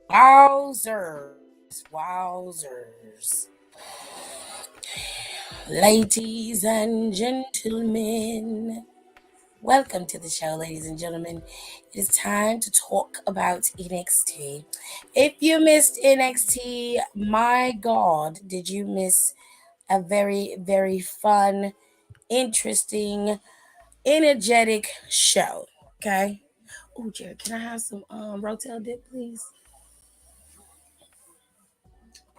Wowzers. Wowzers. Ladies and gentlemen, welcome to the show, ladies and gentlemen. It is time to talk about NXT. If you missed NXT, my God, did you miss a very, very fun, interesting, energetic show? Okay. Oh, Jared, can I have some Rotel dip, please?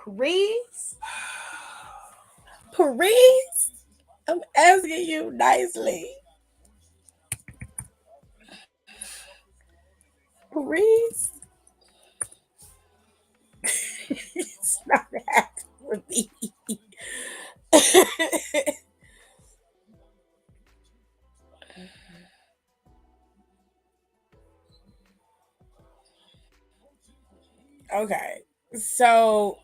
Please? Please? I'm asking you nicely. Please? It's not happening with me. Okay. So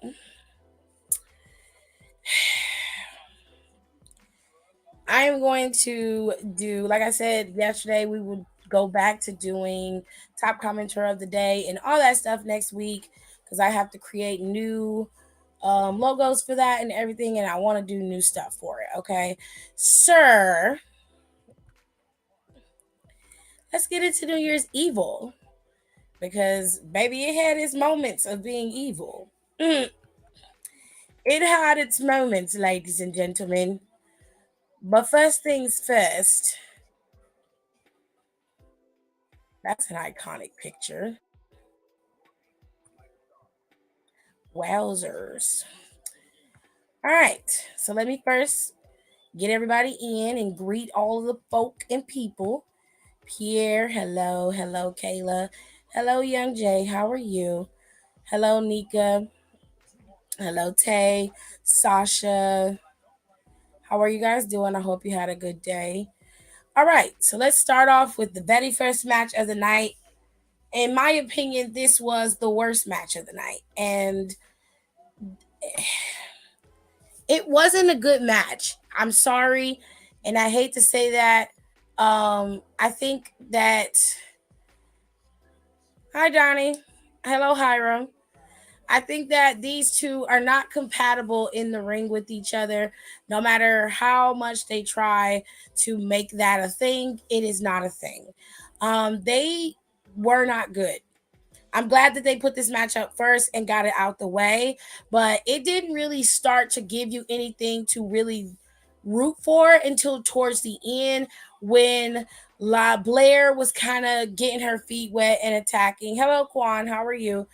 I am going to do, like I said yesterday, we would go back to doing top commenter of the day and all that stuff next week because I have to create new logos for that and everything, and I want to do new stuff for it. Okay. Sir, let's get into New Year's Evil because, baby, it had its moments of being evil. Mm, it had its moments, ladies and gentlemen. But first things first, that's an iconic picture. Wowzers. All right, so let me first get everybody in and greet all of the folk and people. Pierre, hello. Hello, Kayla. Hello, Young Jay. How are you? Hello, Nika. Hello, Tay. Sasha. How are you guys doing? I hope you had a good day. All right, so let's start off with the very first match of the night. In my opinion, this was the worst match of the night. And it wasn't a good match. I'm sorry. And I hate to say that. I think that. Hi, Donnie. Hello, Hiram. I think that these two are not compatible in the ring with each other. No matter how much they try to make that a thing, it is not a thing. They were not good. I'm glad that they put this match up first and got it out the way, but it didn't really start to give you anything to really root for until towards the end when La Blair was kind of getting her feet wet and attacking. Hello, Quan, how are you?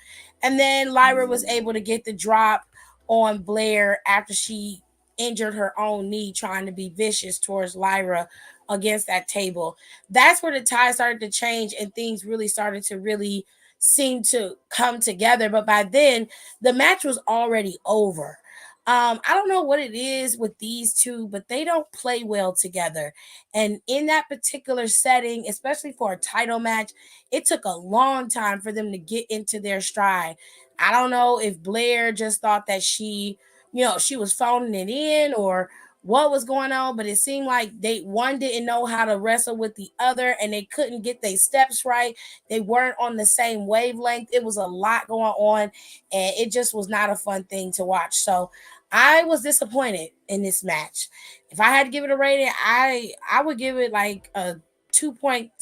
And then Lyra was able to get the drop on Blair after she injured her own knee trying to be vicious towards Lyra against that table. That's where the tide started to change and things really started to really seem to come together. But by then, the match was already over. I don't know what it is with these two, but they don't play well together. And in that particular setting, especially for a title match, it took a long time for them to get into their stride. I don't know if Blair just thought that she was phoning it in or what was going on, but it seemed like they one didn't know how to wrestle with the other and they couldn't get their steps right. They weren't on the same wavelength. It was a lot going on, and it just was not a fun thing to watch. So I was disappointed in this match. If I had to give it a rating, I would give it like a 2.5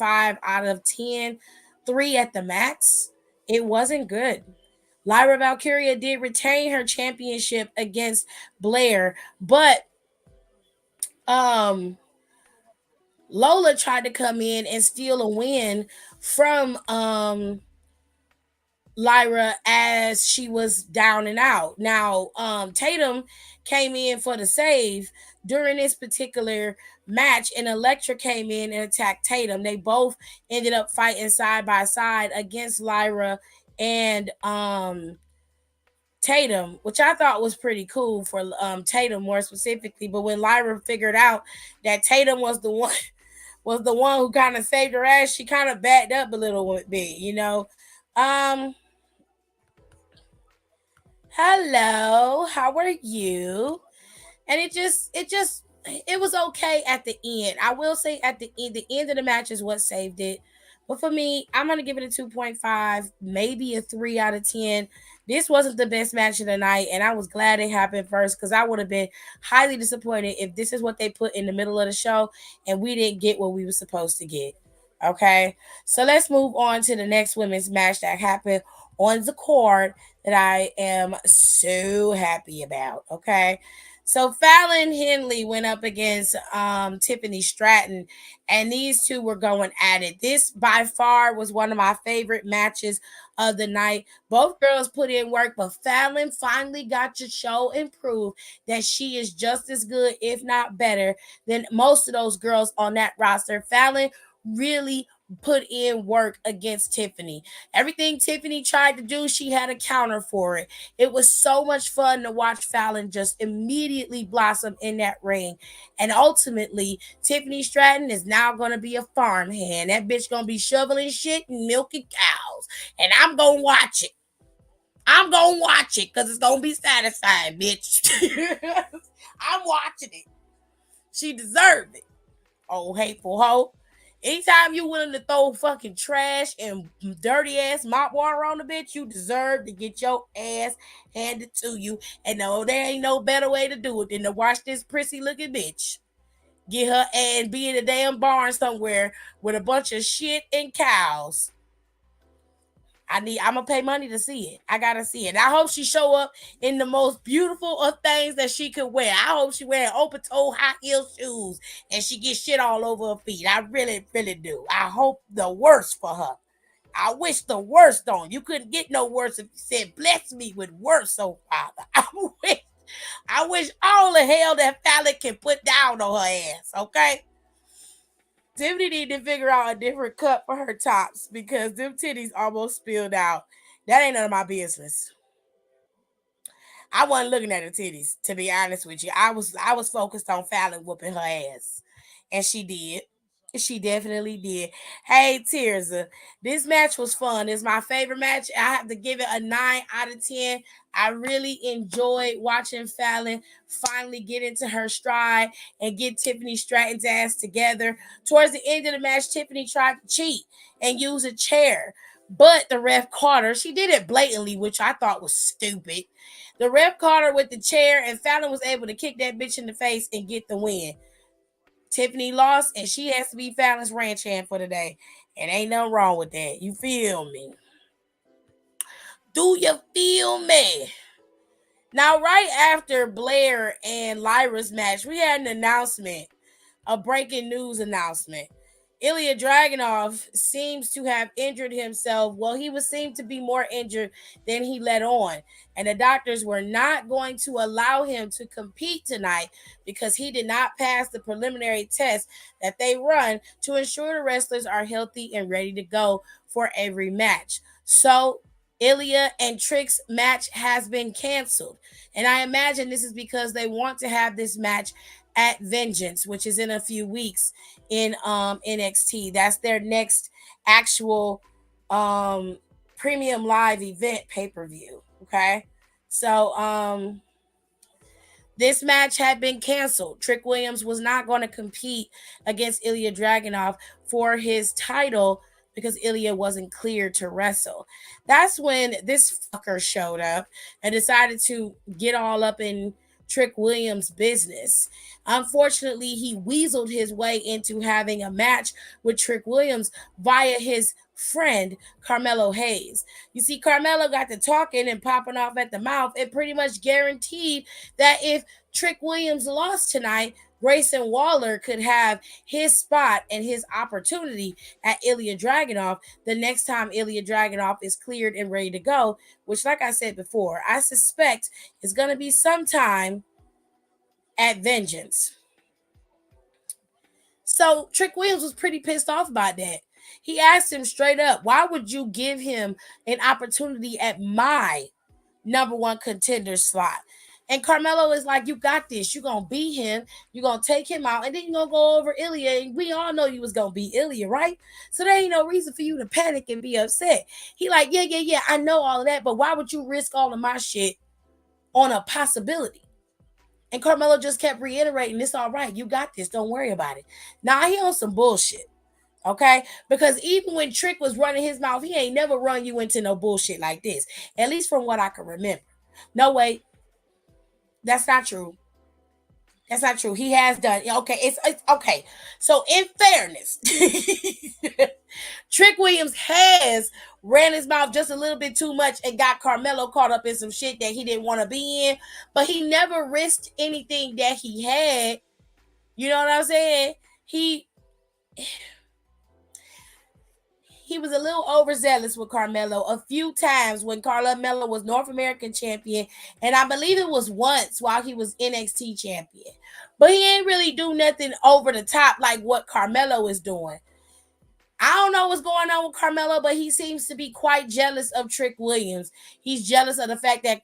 out of 10, 3 at the max. It wasn't good. Lyra Valkyria did retain her championship against Blair, but um Lola tried to come in and steal a win from Lyra as she was down and out. Now, Tatum came in for the save during this particular match, and Electra came in and attacked Tatum. They both ended up fighting side by side against Lyra and Tatum, which I thought was pretty cool for Tatum more specifically. But when Lyra figured out that Tatum was the one was the one who kind of saved her ass, she kind of backed up a little bit. Um, hello, how are you? And it was okay at the end. I will say at the end of the match is what saved it. But for me, I'm gonna give it a 2.5, maybe a 3 out of 10. This wasn't the best match of the night, and I was glad it happened first because I would have been highly disappointed if this is what they put in the middle of the show and we didn't get what we were supposed to get. Okay, so let's move on to the next women's match that happened on the card that I am so happy about. Okay, so Fallon Henley went up against Tiffany Stratton, and these two were going at it. This by far was one of my favorite matches of the night. Both girls put in work, but Fallon finally got to show and prove that she is just as good, if not better, than most of those girls on that roster. Fallon really put in work against Tiffany. Everything Tiffany tried to do, she had a counter for it. It was so much fun to watch Fallon just immediately blossom in that ring. And ultimately, Tiffany Stratton is now going to be a farmhand. That bitch going to be shoveling shit and milking cows. And I'm going to watch it. I'm going to watch it because it's going to be satisfying, bitch. I'm watching it. She deserved it. Oh, hateful hoe. Anytime you willing to throw fucking trash and dirty ass mop water on the bitch, you deserve to get your ass handed to you. And no, there ain't no better way to do it than to watch this prissy looking bitch get her ass be in a damn barn somewhere with a bunch of shit and cows. I'm gonna pay money to see it. I gotta see it. I hope she show up in the most beautiful of things that she could wear. I hope she wear open toe high heel shoes and she get shit all over her feet. I really, really do. I hope the worst for her. I wish the worst on. You couldn't get no worse if you said, bless me with worse, oh Father. I wish all the hell that Fallon can put down on her ass, okay? Tiffany need to figure out a different cut for her tops because them titties almost spilled out. That ain't none of my business. I wasn't looking at her titties, to be honest with you. I was focused on Fallon whooping her ass. And she did. She definitely did. Hey, Tirza, this match was fun. It's my favorite match. I have to give it a 9 out of 10. I really enjoyed watching Fallon finally get into her stride and get Tiffany Stratton's ass together. Towards the end of the match, Tiffany tried to cheat and use a chair, but the ref caught her. She did it blatantly, which I thought was stupid. The ref caught her with the chair, and Fallon was able to kick that bitch in the face and get the win. Tiffany lost, and she has to be Fallon's ranch hand for the day. And ain't nothing wrong with that. You feel me? Do you feel me? Now, right after Blair and Lyra's match, we had an announcement, a breaking news announcement. Ilya Dragunov seems to have injured himself. Well, he was seemed to be more injured than he let on. And the doctors were not going to allow him to compete tonight because he did not pass the preliminary test that they run to ensure the wrestlers are healthy and ready to go for every match. So Ilya and Trick's match has been canceled. And I imagine this is because they want to have this match at Vengeance, which is in a few weeks in NXT. That's their next actual premium live event pay-per-view. Okay. So this match had been canceled. Trick Williams was not going to compete against Ilya Dragunov for his title because Ilya wasn't cleared to wrestle. That's when this fucker showed up and decided to get all up in Trick Williams' business. Unfortunately, he weaseled his way into having a match with Trick Williams via his friend Carmelo Hayes. You see, Carmelo got to talking and popping off at the mouth. It pretty much guaranteed that if Trick Williams lost tonight, Grayson Waller could have his spot and his opportunity at Ilya Dragunov the next time Ilya Dragunov is cleared and ready to go, which, like I said before, I suspect is going to be sometime at Vengeance. So Trick Williams was pretty pissed off about that. He asked him straight up, why would you give him an opportunity at my number one contender slot? And Carmelo is like, you got this. You're going to beat him. You're going to take him out. And then you're going to go over Ilya. And we all know you was going to beat Ilya, right? So there ain't no reason for you to panic and be upset. He like, yeah. I know all of that. But why would you risk all of my shit on a possibility? And Carmelo just kept reiterating, it's all right. You got this. Don't worry about it. Nah, he on some bullshit. Okay? Because even when Trick was running his mouth, he ain't never run you into no bullshit like this. At least from what I can remember. No, wait, that's not true. That's not true. He has done. Okay, it's okay. So in fairness, Trick Williams has ran his mouth just a little bit too much and got Carmelo caught up in some shit that he didn't want to be in, but he never risked anything that he had. You know what I'm saying? He was a little overzealous with Carmelo a few times when Carmelo was North American champion, and I believe it was once while he was NXT champion. But he ain't really do nothing over the top like what Carmelo is doing. I don't know what's going on with Carmelo, but he seems to be quite jealous of Trick Williams. He's jealous of the fact that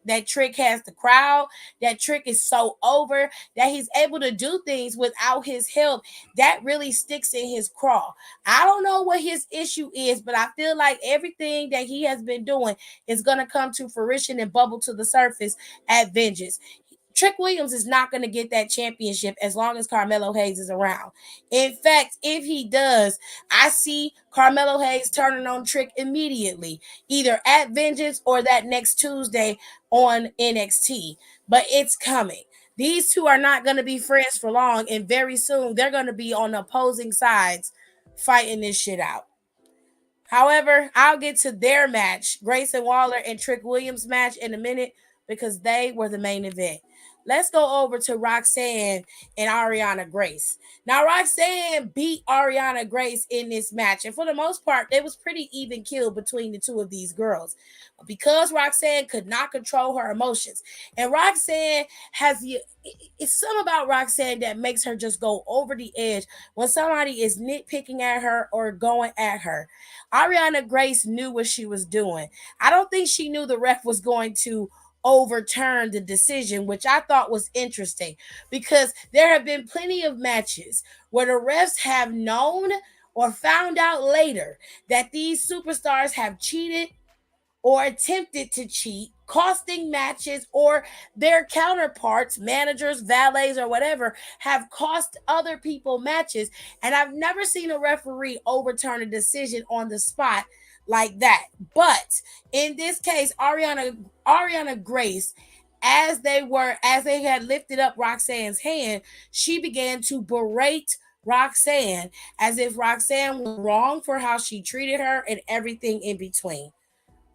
that Trick has the crowd, that Trick is so over, that he's able to do things without his help. That really sticks in his craw. I don't know what his issue is, but I feel like everything that he has been doing is going to come to fruition and bubble to the surface at Vengeance. Trick Williams is not going to get that championship as long as Carmelo Hayes is around. In fact, if he does, I see Carmelo Hayes turning on Trick immediately, either at Vengeance or that next Tuesday on NXT. But it's coming. These two are not going to be friends for long, and very soon they're going to be on opposing sides fighting this shit out. However, I'll get to their match, Grayson Waller and Trick Williams match, in a minute because they were the main event. Let's go over to Roxanne and Ariana Grace. Now, Roxanne beat Ariana Grace in this match, and for the most part, it was pretty even kill between the two of these girls. But because Roxanne could not control her emotions, and Roxanne has the it's something about Roxanne that makes her just go over the edge when somebody is nitpicking at her or going at her. Ariana Grace knew what she was doing. I don't think she knew the ref was going to overturn the decision, which I thought was interesting because there have been plenty of matches where the refs have known or found out later that these superstars have cheated or attempted to cheat, costing matches, or their counterparts, managers, valets, or whatever, have cost other people matches. And I've never seen a referee overturn a decision on the spot like that. But in this case, Ariana Grace, as they had lifted up Roxanne's hand, she began to berate Roxanne as if Roxanne was wrong for how she treated her and everything in between.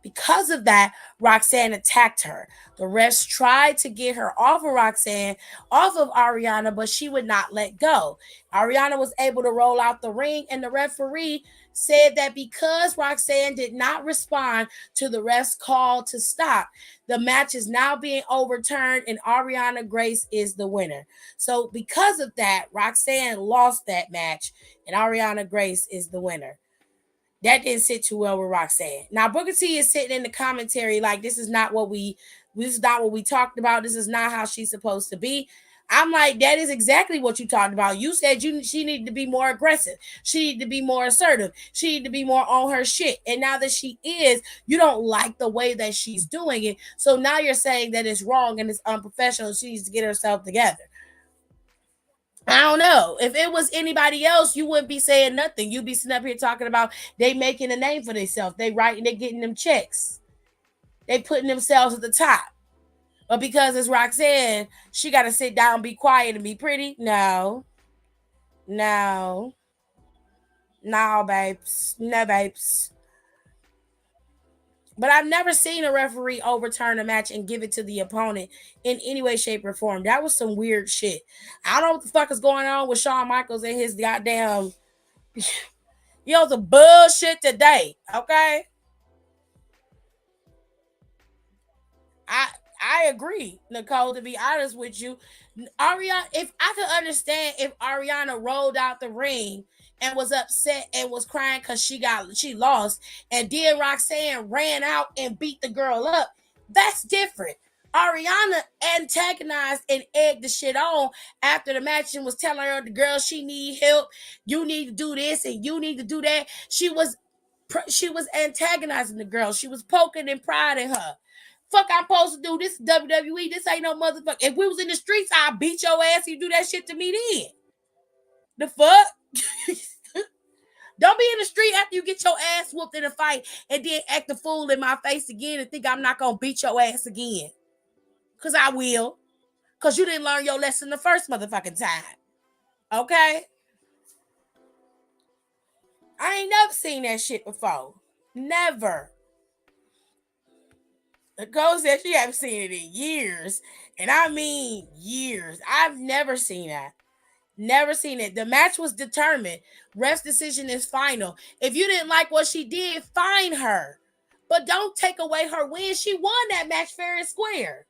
Because of that, Roxanne attacked her. The refs tried to get her off of Roxanne, off of Ariana, but she would not let go. Ariana was able to roll out the ring, and the referee said that because Roxanne did not respond to the ref's call to stop, the match is now being overturned, and Ariana Grace is the winner. So, because of that, Roxanne lost that match, and Ariana Grace is the winner. That didn't sit too well with Roxanne. Now Booker T is sitting in the commentary like this is not what we talked about. This is not how she's supposed to be. I'm like, that is exactly what you talked about. You said she needed to be more aggressive. She needed to be more assertive. She needed to be more on her shit. And now that she is, you don't like the way that she's doing it. So now you're saying that it's wrong and it's unprofessional. She needs to get herself together. I don't know. If it was anybody else, you wouldn't be saying nothing. You'd be sitting up here talking about they making a name for themselves. They writing, they getting them checks. They putting themselves at the top. But because it's Roxanne, she got to sit down, be quiet, and be pretty. No, no, no, babes, no, babes. But I've never seen a referee overturn a match and give it to the opponent in any way, shape, or form. That was some weird shit. I don't know what the fuck is going on with Shawn Michaels and his goddamn the bullshit today. Okay. I I agree, Nicole, to be honest with you. Ariana, if I could understand if Ariana rolled out the ring and was upset and was crying because she lost, and then Roxanne ran out and beat the girl up, that's different. Ariana antagonized and egged the shit on after the match and was telling her the girl she need help, you need to do this and you need to do that. She was antagonizing the girl. She was poking and prodding her. Fuck, I'm supposed to do this WWE. This ain't no motherfucker. If we was in the streets, I'd beat your ass. You do that shit to me then. The fuck? Don't be in the street after you get your ass whooped in a fight and then act a fool in my face again and think I'm not gonna beat your ass again. Cause I will. Cause you didn't learn your lesson the first motherfucking time. Okay? I ain't never seen that shit before. Never. Nicole said she haven't seen it in years. And I mean years. I've never seen that. Never seen it. The match was determined. Ref's decision is final. If you didn't like what she did, fine her. But don't take away her win. She won that match fair and square.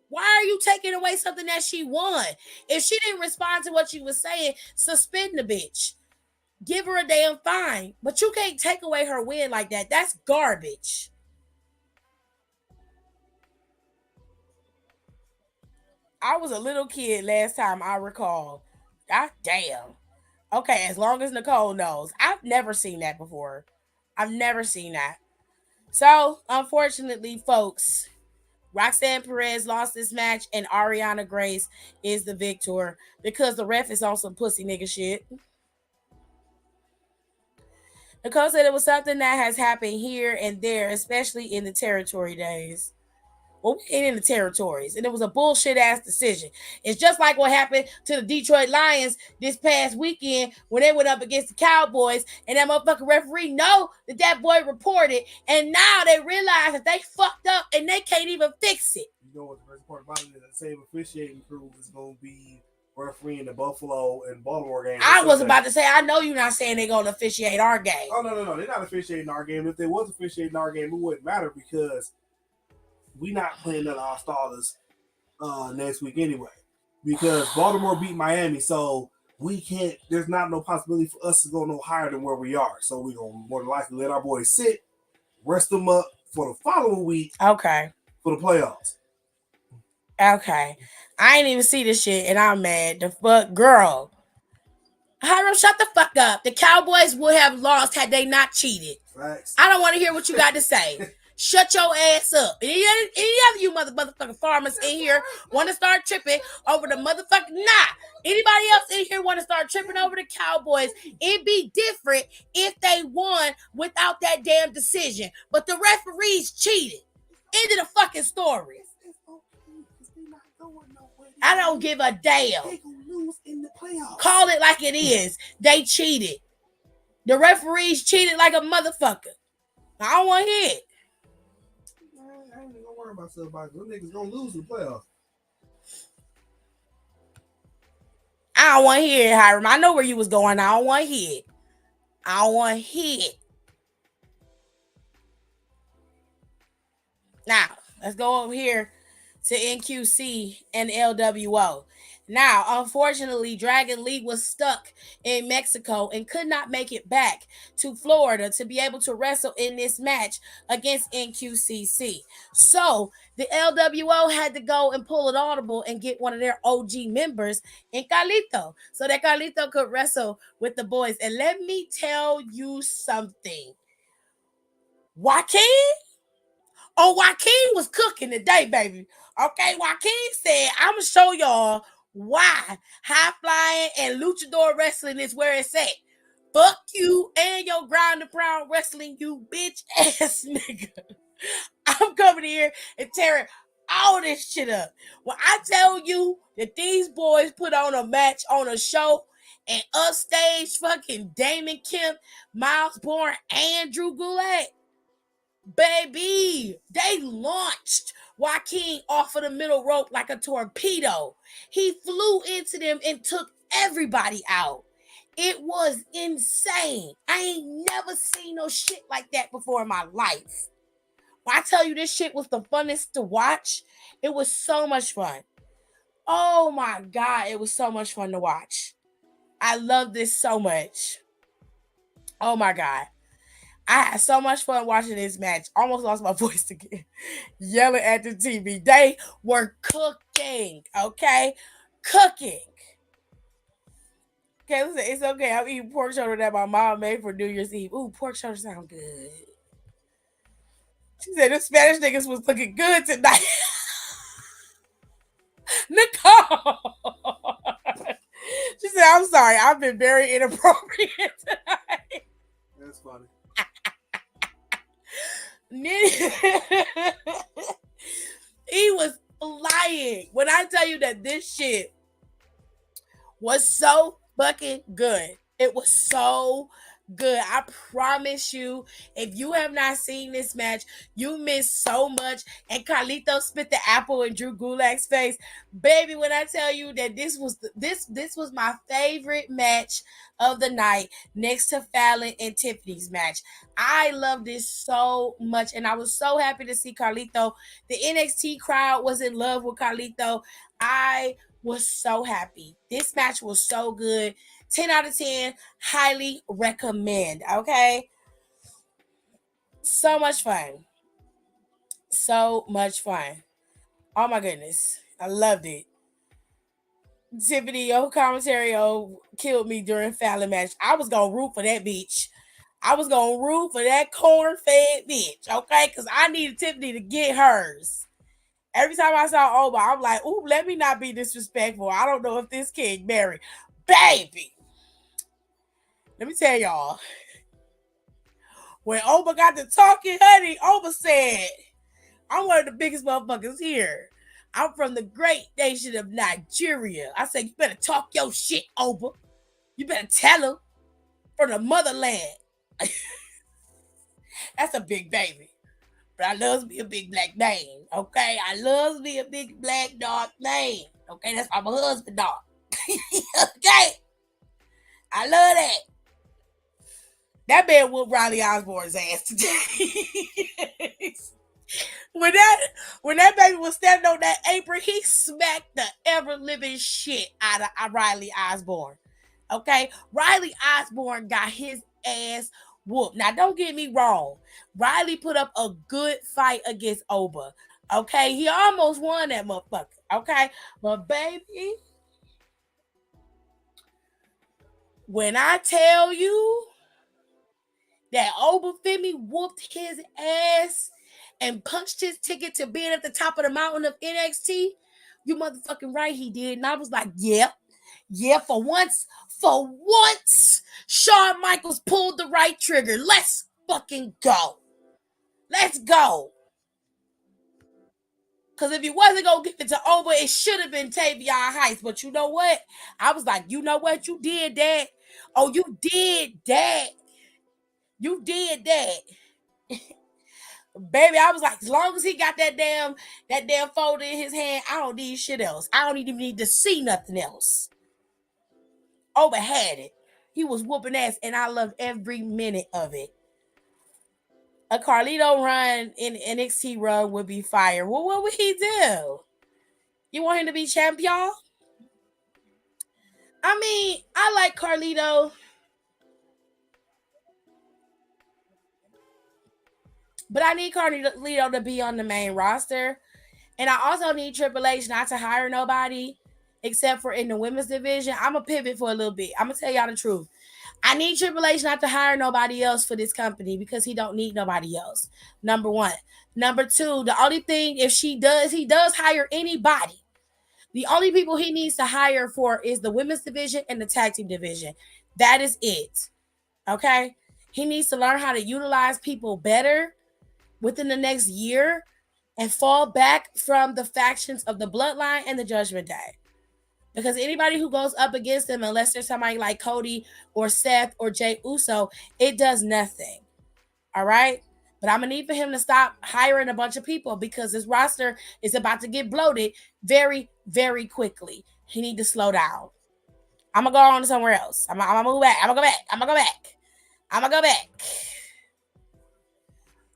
Why are you taking away something that she won? If she didn't respond to what you was saying, suspend the bitch. Give her a damn fine. But you can't take away her win like that. That's garbage. I was a little kid last time I recall. God damn. Okay, as long as Nicole knows. I've never seen that before. I've never seen that. So, unfortunately, folks, Roxanne Perez lost this match and Ariana Grace is the victor because the ref is on some pussy nigga shit. Nicole said it was something that has happened here and there, especially in the territory days. Well, we ain't in the territories, and it was a bullshit ass decision. It's just like what happened to the Detroit Lions this past weekend when they went up against the Cowboys, and that motherfucking referee know that that boy reported, and now they realize that they fucked up and they can't even fix it. You know what the first part about it is? The same officiating crew is going to be refereeing the Buffalo and Baltimore game. I was about to say, I know you're not saying they're going to officiate our game. Oh, no. They're not officiating our game. If they was officiating our game, it wouldn't matter because we not playing none of our starters next week anyway. Because Baltimore beat Miami, so we can't, there's not no possibility for us to go no higher than where we are. So we're going to more than likely let our boys sit, rest them up for the following week. Okay. For the playoffs. Okay. I ain't even see this shit and I'm mad. The fuck, girl. Hiram, shut the fuck up. The Cowboys would have lost had they not cheated. Facts. I don't want to hear what you got to say. Shut your ass up. Any of you motherfucking farmers in here want to start tripping over the motherfucking... Nah. Anybody else in here want to start tripping over the Cowboys? It'd be different if they won without that damn decision. But the referees cheated. End of the fucking story. I don't give a damn. They gonna lose in the playoffs. Call it like it is. They cheated. The referees cheated like a motherfucker. I don't want to hear it. I ain't gonna worry about stuff about it. Those niggas gonna lose in the playoffs. I don't want to hear it, Hiram. I know where you was going. I don't want to hear it. I don't want to hear it. Now, let's go over here to NQC and LWO. Now, unfortunately, Dragon Lee was stuck in Mexico and could not make it back to Florida to be able to wrestle in this match against NQCC. So, the LWO had to go and pull an audible and get one of their OG members in Carlito so that Carlito could wrestle with the boys. And let me tell you something. Joaquin was cooking today, baby. Okay, Joaquin said, I'm going to show y'all why high flying and luchador wrestling is where it's at. Fuck you and your ground and pound wrestling, you bitch ass nigga. I'm coming here and tearing all this shit up. When I tell you that these boys put on a match on a show and upstage fucking Damon Kemp, Miles Bourne, and Drew Gulak, baby, they launched Joaquin off of the middle rope like a torpedo. He flew into them and took everybody out. It was insane. I ain't never seen no shit like that before in my life. When I tell you this shit was the funnest to watch, it was so much fun. Oh my God, it was so much fun to watch. I love this so much. Oh my God. I had so much fun watching this match. Almost lost my voice again. Yelling at the TV. They were cooking. Okay? Cooking. Okay, listen, it's okay. I'm eating pork shoulder that my mom made for New Year's Eve. Ooh, pork shoulder sound good. She said the Spanish niggas was looking good tonight. Nicole. She said, I'm sorry. I've been very inappropriate tonight. That's funny. He was flying. When I tell you that this shit was so fucking good. It was so good. I promise you, if you have not seen this match, you missed so much. And Carlito spit the apple in Drew Gulak's face. Baby, when I tell you that this was my favorite match of the night next to Fallon and Tiffany's match. I love this so much and I was so happy to see Carlito. The NXT crowd was in love with Carlito. I was so happy. This match was so good. 10 out of 10. Highly recommend. Okay. So much fun. So much fun. Oh my goodness. I loved it. Tiffany, your commentary killed me during Fallon match. I was gonna root for that bitch. I was gonna root for that corn fed bitch, okay? Because I needed Tiffany to get hers. Every time I saw Oba, I'm like, ooh, let me not be disrespectful. I don't know if this kid married. Baby, let me tell y'all. When Oba got to talking, honey, Oba said, I'm one of the biggest motherfuckers here. I'm from the great nation of Nigeria. I said, you better talk your shit, Oba. You better tell him from the motherland. That's a big baby. But I loves me a big black name. Okay? I loves me a big black dark name. Okay, that's why my husband dog. Okay? I love that. That man whooped Riley Osborne's ass today. when that baby was standing on that apron, he smacked the ever living shit out of Riley Osborne. Okay, Riley Osborne got his ass whooped. Now, don't get me wrong. Riley put up a good fight against Oba. Okay, he almost won that motherfucker. Okay, but baby, when I tell you that Oba Femi whooped his ass and punched his ticket to being at the top of the mountain of NXT, you motherfucking right he did. And I was like, yep. Yeah, for once, Shawn Michaels pulled the right trigger. Let's fucking go. Let's go. Because if he wasn't going to give it to Oba, it should have been Tavion Heights. But you know what? I was like, you know what? You did that. Oh, you did that. You did that. Baby, I was like, as long as he got that damn folder in his hand, I don't need shit else. I don't even need to see nothing else. Oba had it. He was whooping ass, and I loved every minute of it. A Carlito run in NXT run would be fire. Well, what would he do? You want him to be champion? I mean, I like Carlito, but I need Carlito to be on the main roster. And I also need Triple H not to hire nobody except for in the women's division. I'm going to pivot for a little bit. I'm going to tell y'all the truth. I need Triple H not to hire nobody else for this company because he don't need nobody else. Number one. Number two, the only thing if he does hire anybody. The only people he needs to hire for is the women's division and the tag team division. That is it. Okay? He needs to learn how to utilize people better within the next year and fall back from the factions of the Bloodline and the Judgment Day. Because anybody who goes up against them, unless there's somebody like Cody or Seth or Jay Uso, it does nothing. All right? But I'm going to need for him to stop hiring a bunch of people because this roster is about to get bloated very, very quickly. He need to slow down. I'm going to go on to somewhere else. I'm going to move back. I'm going to go back.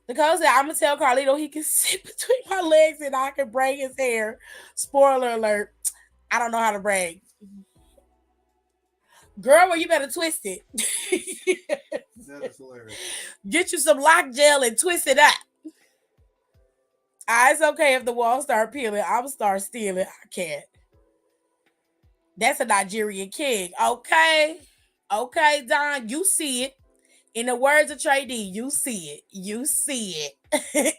Because I'm going to tell Carlito he can sit between my legs and I can braid his hair. Spoiler alert. I don't know how to braid. Girl, well, you better twist it. That is hilarious. Get you some lock gel and twist it up. It's okay if the walls start peeling. I'm going to start stealing. I can't. That's a Nigerian king. Okay. Okay, Don, you see it. In the words of Trey D, you see it. You see it.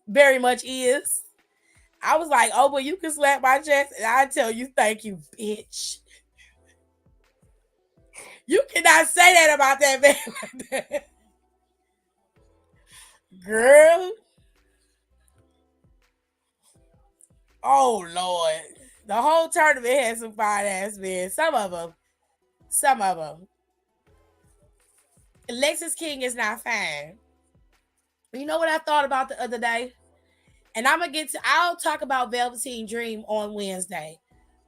Very much is. I was like, oh, well, you can slap my chest and I tell you, thank you, bitch. You cannot say that about that man. Girl. Oh Lord. The whole tournament had some fine ass men. Some of them. Some of them. Lexus King is not fine. You know what I thought about the other day? And I'll talk about Velveteen Dream on Wednesday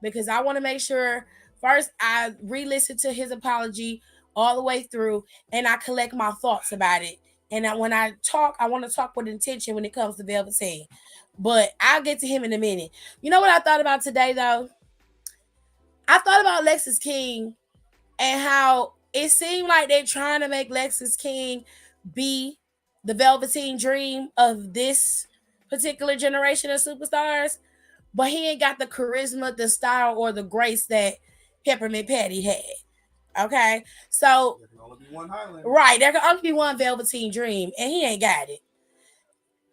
because I want to make sure first I re listen to his apology all the way through and I collect my thoughts about it. And when I talk, I want to talk with intention when it comes to Velveteen. But I'll get to him in a minute. You know what I thought about today, though? I thought about Lexus King and how it seemed like they're trying to make Lexus King be the Velveteen Dream of this particular generation of superstars, but he ain't got the charisma, the style, or the grace that Peppermint Patty had. Okay, so There can only be one Highlander. right, there can only be one Velveteen Dream, and he ain't got it.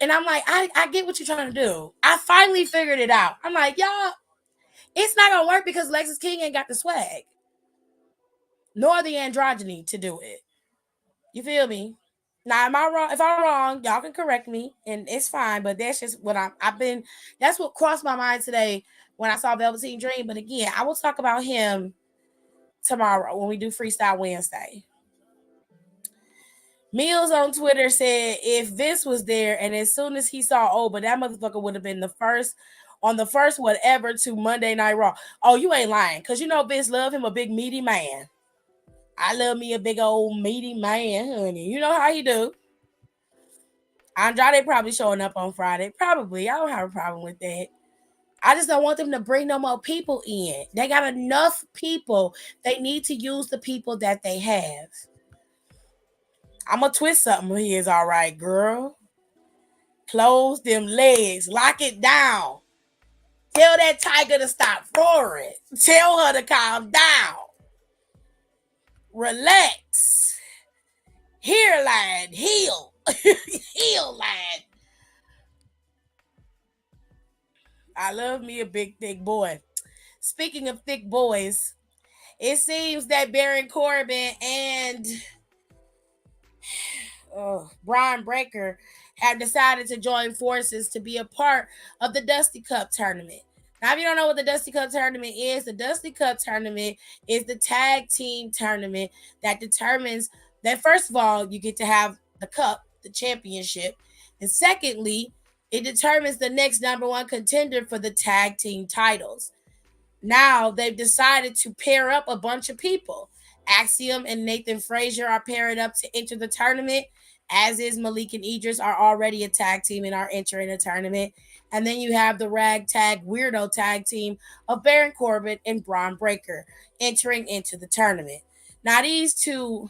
And I'm like, I get what you're trying to do. I finally figured it out. I'm like, y'all, it's not gonna work because Lexus King ain't got the swag nor the androgyny to do it. You feel me? Now, am I wrong? If I'm wrong, y'all can correct me, and it's fine. But that's just what I've been. That's what crossed my mind today when I saw Velveteen Dream. But again, I will talk about him tomorrow when we do Freestyle Wednesday. Mills on Twitter said if Vince was there, and as soon as he saw Oba, that motherfucker would have been the first on the first whatever to Monday Night Raw. Oh, you ain't lying, cause you know Vince love him a big meaty man. I love me a big old meaty man, honey. You know how he do. Andrade probably showing up on Friday. Probably. I don't have a problem with that. I just don't want them to bring no more people in. They got enough people. They need to use the people that they have. I'm going to twist something here is all right, girl. Close them legs. Lock it down. Tell that tiger to stop roaring. Tell her to calm down. Relax. Hairline. Heal. Heel line. I love me a big, thick boy. Speaking of thick boys, it seems that Baron Corbin and Braun Breaker have decided to join forces to be a part of the Dusty Cup tournament. Now, if you don't know what the Dusty Cup tournament is, the Dusty Cup tournament is the tag team tournament that determines that, first of all, you get to have the cup, the championship. And secondly, it determines the next number one contender for the tag team titles. Now they've decided to pair up a bunch of people. Axiom and Nathan Frazier are paired up to enter the tournament, as is Malik and Idris are already a tag team and are entering the tournament. And then you have the ragtag weirdo tag team of Baron Corbin and Braun Breaker entering into the tournament. Now these two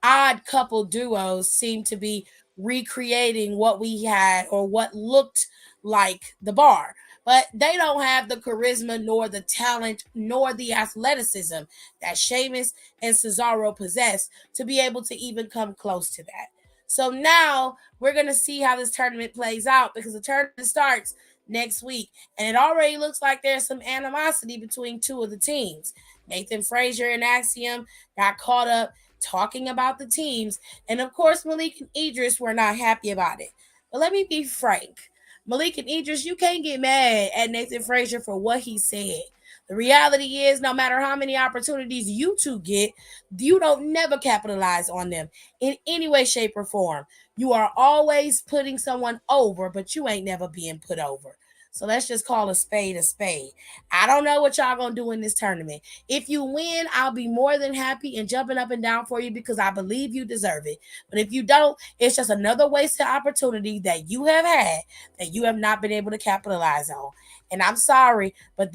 odd couple duos seem to be recreating what we had or what looked like the bar. But they don't have the charisma, nor the talent, nor the athleticism that Sheamus and Cesaro possess to be able to even come close to that. So now we're going to see how this tournament plays out because the tournament starts next week. And it already looks like there's some animosity between two of the teams. Nathan Frazier and Axiom got caught up talking about the teams. And of course, Malik and Idris were not happy about it. But let me be frank. Malik and Idris, you can't get mad at Nathan Frazier for what he said. The reality is, no matter how many opportunities you two get, you don't never capitalize on them in any way, shape, or form. You are always putting someone over, but you ain't never being put over. So let's just call a spade a spade. I don't know what y'all gonna do in this tournament. If you win, I'll be more than happy and jumping up and down for you because I believe you deserve it. But if you don't, it's just another wasted opportunity that you have had that you have not been able to capitalize on. And I'm sorry, but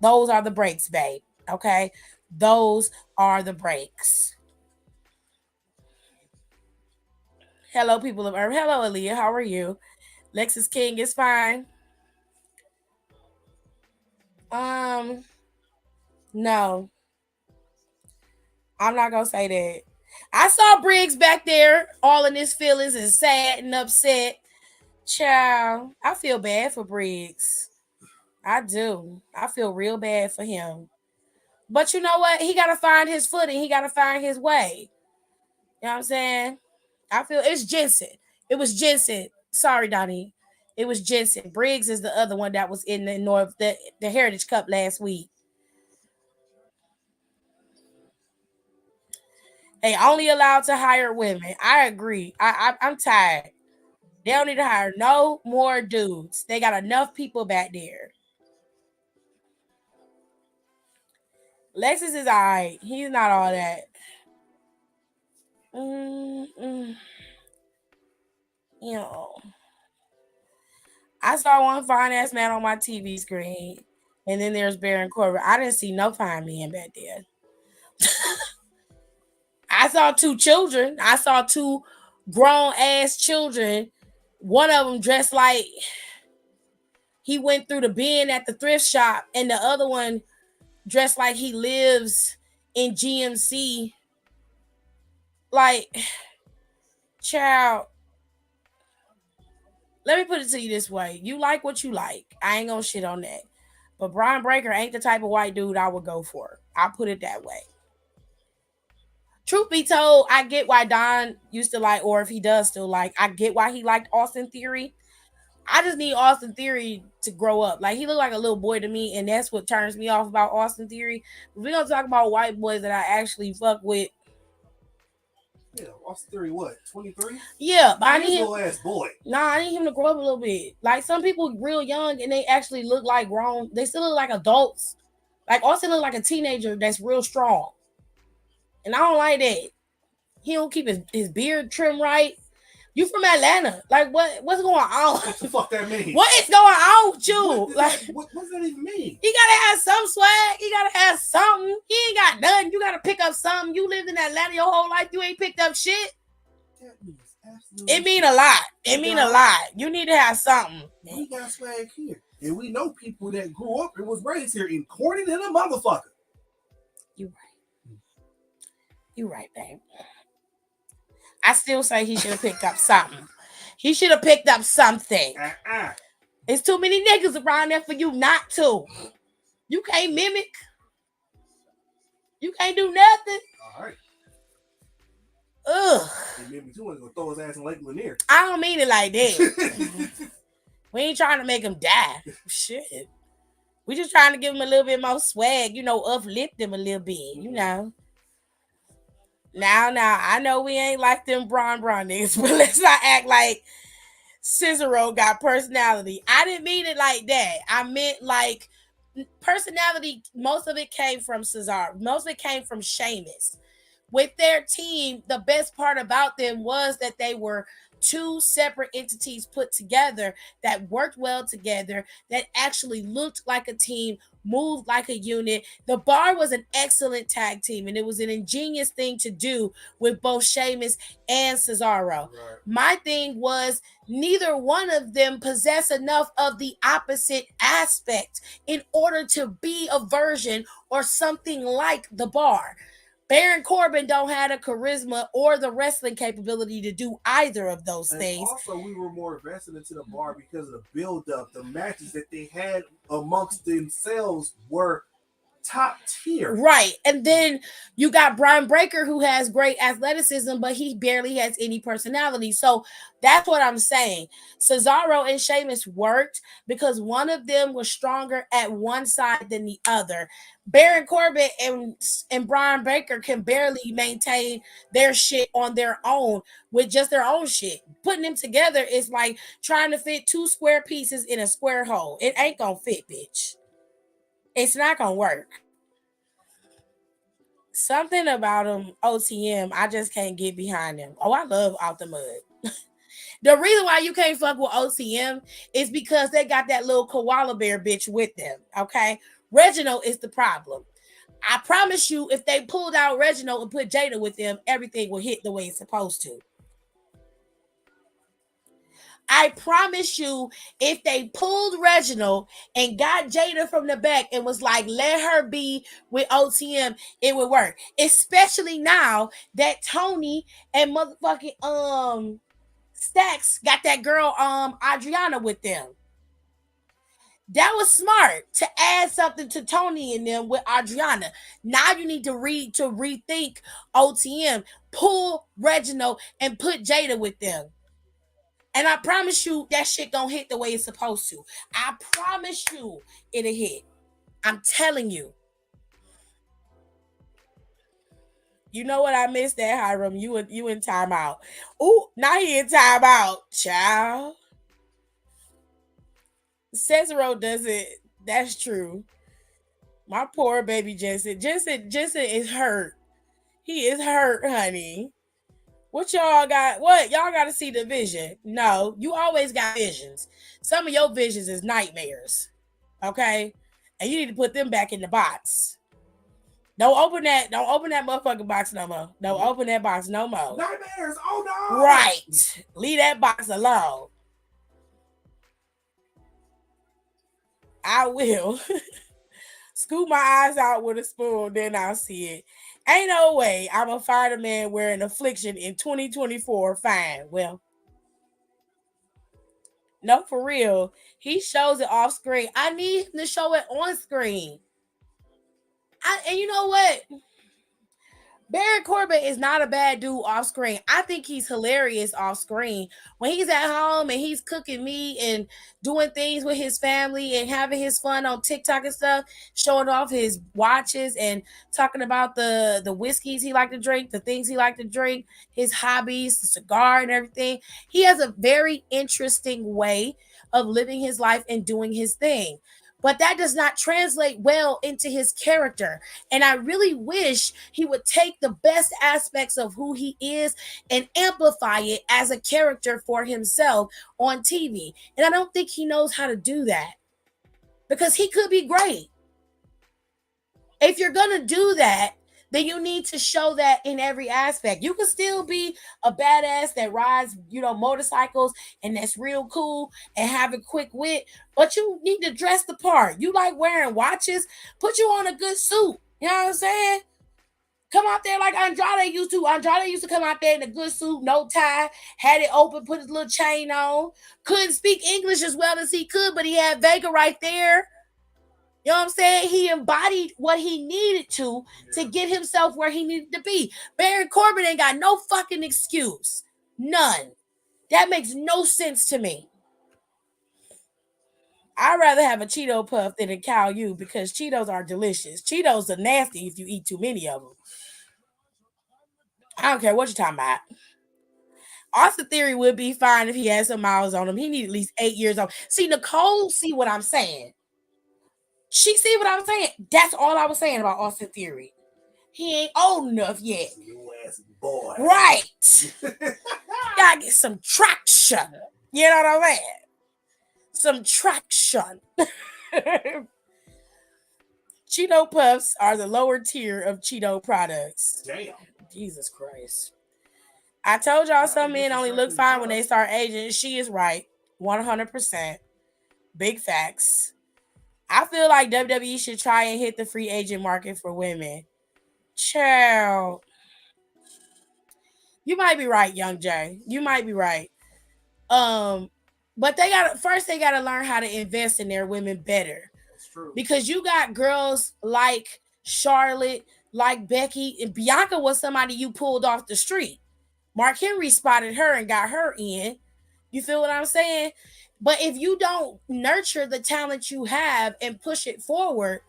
those are the breaks, babe. Okay? Those are the breaks. Hello, people of Earth. Hello, Aaliyah. How are you? Lexus King is fine. Um, no, I'm not gonna say that. I saw Briggs back there, all in his feelings and sad and upset. Child, I feel bad for Briggs. I do. I feel real bad for him. But you know what? He got to find his footing. He got to find his way. You know what I'm saying? I feel it's Jensen. It was Jensen. Sorry, Donnie. It was Jensen. Briggs is the other one that was in the the Heritage Cup last week. They only allowed to hire women. I agree. I'm tired. They don't need to hire no more dudes. They got enough people back there. Lexus is alright. He's not all that. Mm-mm. You know, I saw one fine ass man on my TV screen, and then there's Baron Corbin. I didn't see no fine men back there. I saw two children. I saw two grown ass children. One of them dressed like he went through the bin at the thrift shop, and the other one dressed like he lives in GMC. Like, child, let me put it to you this way. You like what you like. I ain't gonna shit on that. But Brian Breaker ain't the type of white dude I would go for. I'll put it that way. Truth be told, I get why Don used to like, or if he does still like, I get why he liked Austin Theory. I just need Austin Theory to grow up. Like, he looked like a little boy to me, and that's what turns me off about Austin Theory. We're gonna talk about white boys that I actually fuck with. Yeah, Austin Theory, what, 23? Yeah, but I He's need a him. little ass boy. Nah, I need him to grow up a little bit. Like, some people real young and they actually look like grown. They still look like adults. Like, Austin look like a teenager that's real strong. And I don't like that. He don't keep his beard trimmed right. You from Atlanta? Like, what's going on? What the fuck that mean? What is going on with you? What does that even mean? You gotta have some swag. You gotta have something. You ain't got nothing. You gotta pick up something. You lived in Atlanta your whole life. You ain't picked up shit. That means absolutely. It mean a lot. It mean a lot. You need to have something. We got swag here, and we know people that grew up and was raised here, and corny than a motherfucker. You right. You right, babe. I still say he should have picked up something. He should have picked up something. There's too many niggas around there for you not to. You can't mimic. You can't do nothing. All right. Ugh. And maybe too much gonna throw his ass in Lake Lanier. I don't mean it like that. We ain't trying to make him die. Shit. We just trying to give him a little bit more swag, uplift him a little bit. Now, I know we ain't like them Bron niggas, but let's not act like Cicero got personality. I didn't mean it like that. I meant like personality. Most of it came from Cesaro. Most of it came from Sheamus. With their team, the best part about them was that they were two separate entities put together that worked well together, that actually looked like a team, moved like a unit. The Bar was an excellent tag team, and it was an ingenious thing to do with both Sheamus and Cesaro. Right. My thing was neither one of them possess enough of the opposite aspect in order to be a version or something like the Bar. Baron Corbin don't have the charisma or the wrestling capability to do either of those things. Also, we were more invested into the Bar because of the build-up. The matches that they had amongst themselves were top tier. Right. And then you got Brian Breaker, who has great athleticism, but he barely has any personality. So that's what I'm saying. Cesaro and Sheamus worked because one of them was stronger at one side than the other. Baron Corbin and Brian Breaker can barely maintain their shit on their own with just their own shit. Putting them together is like trying to fit two square pieces in a square hole. It ain't gonna fit, bitch. It's not gonna work. Something about them, OTM, I just can't get behind them. Oh, I love Out the Mud. The reason why you can't fuck with OTM is because they got that little koala bear bitch with them, okay? Reginald is the problem. I promise you, if they pulled out Reginald and put Jada with them, everything will hit the way it's supposed to. I promise you, if they pulled Reginald and got Jada from the back and was like, let her be with OTM, it would work. Especially now that Tony and motherfucking Stacks got that girl Adriana with them. That was smart to add something to Tony and them with Adriana. Now you need to rethink OTM. Pull Reginald and put Jada with them. And I promise you that shit gonna hit the way it's supposed to. I promise you it'll hit. I'm telling you. You know what I missed that, Hiram? You in timeout. Ooh, now he in timeout. Child. Cesaro doesn't. That's true. My poor baby Jensen. Jensen is hurt. He is hurt, honey. What y'all got? What y'all got to see the vision? No, you always got visions. Some of your visions is nightmares. Okay, and you need to put them back in the box. Don't open that. Don't open that motherfucking box no more. Don't open that box no more. Nightmares. Oh no. Right. Leave that box alone. I will. Scoop my eyes out with a spoon, then I'll see it. Ain't no way I'm a fireman wearing affliction in 2024. Fine. Well, no, for real. He shows it off screen. I need him to show it on screen. And you know what? Barry Corbin is not a bad dude off screen. I think he's hilarious off screen. When he's at home and he's cooking meat and doing things with his family and having his fun on TikTok and stuff, showing off his watches and talking about the whiskeys he liked to drink, the things he liked to drink, his hobbies, the cigar and everything. He has a very interesting way of living his life and doing his thing. But that does not translate well into his character. And I really wish he would take the best aspects of who he is and amplify it as a character for himself on TV. And I don't think he knows how to do that because he could be great. If you're going to do that, then you need to show that in every aspect. You can still be a badass that rides, motorcycles and that's real cool and have a quick wit, but you need to dress the part. You like wearing watches, put you on a good suit. You know what I'm saying? Come out there like Andrade used to. Andrade used to come out there in a good suit, no tie, had it open, put his little chain on. Couldn't speak English as well as he could, but he had Vega right there. You know what I'm saying? He embodied what he needed to get himself where he needed to be. Baron Corbin ain't got no fucking excuse. None. That makes no sense to me. I'd rather have a Cheeto Puff than a Cow U because Cheetos are delicious. Cheetos are nasty if you eat too many of them. I don't care what you're talking about. Austin Theory would be fine if he had some miles on him. He need at least 8 years old. See, Nicole, see what I'm saying. She see what I'm saying. That's all I was saying about Austin Theory. He ain't old enough yet. You ass boy. Right. Gotta get some traction. You know what I mean? Some traction. Cheeto Puffs are the lower tier of Cheeto products. Damn. Jesus Christ. I told y'all some men only look fine when they start aging. She is right. 100%. Big facts. I feel like WWE should try and hit the free agent market for women. Child. You might be right, Young Jay. You might be right. But they gotta learn how to invest in their women better. That's true. Because you got girls like Charlotte, like Becky, and Bianca was somebody you pulled off the street. Mark Henry spotted her and got her in. You feel what I'm saying? But if you don't nurture the talent you have and push it forward,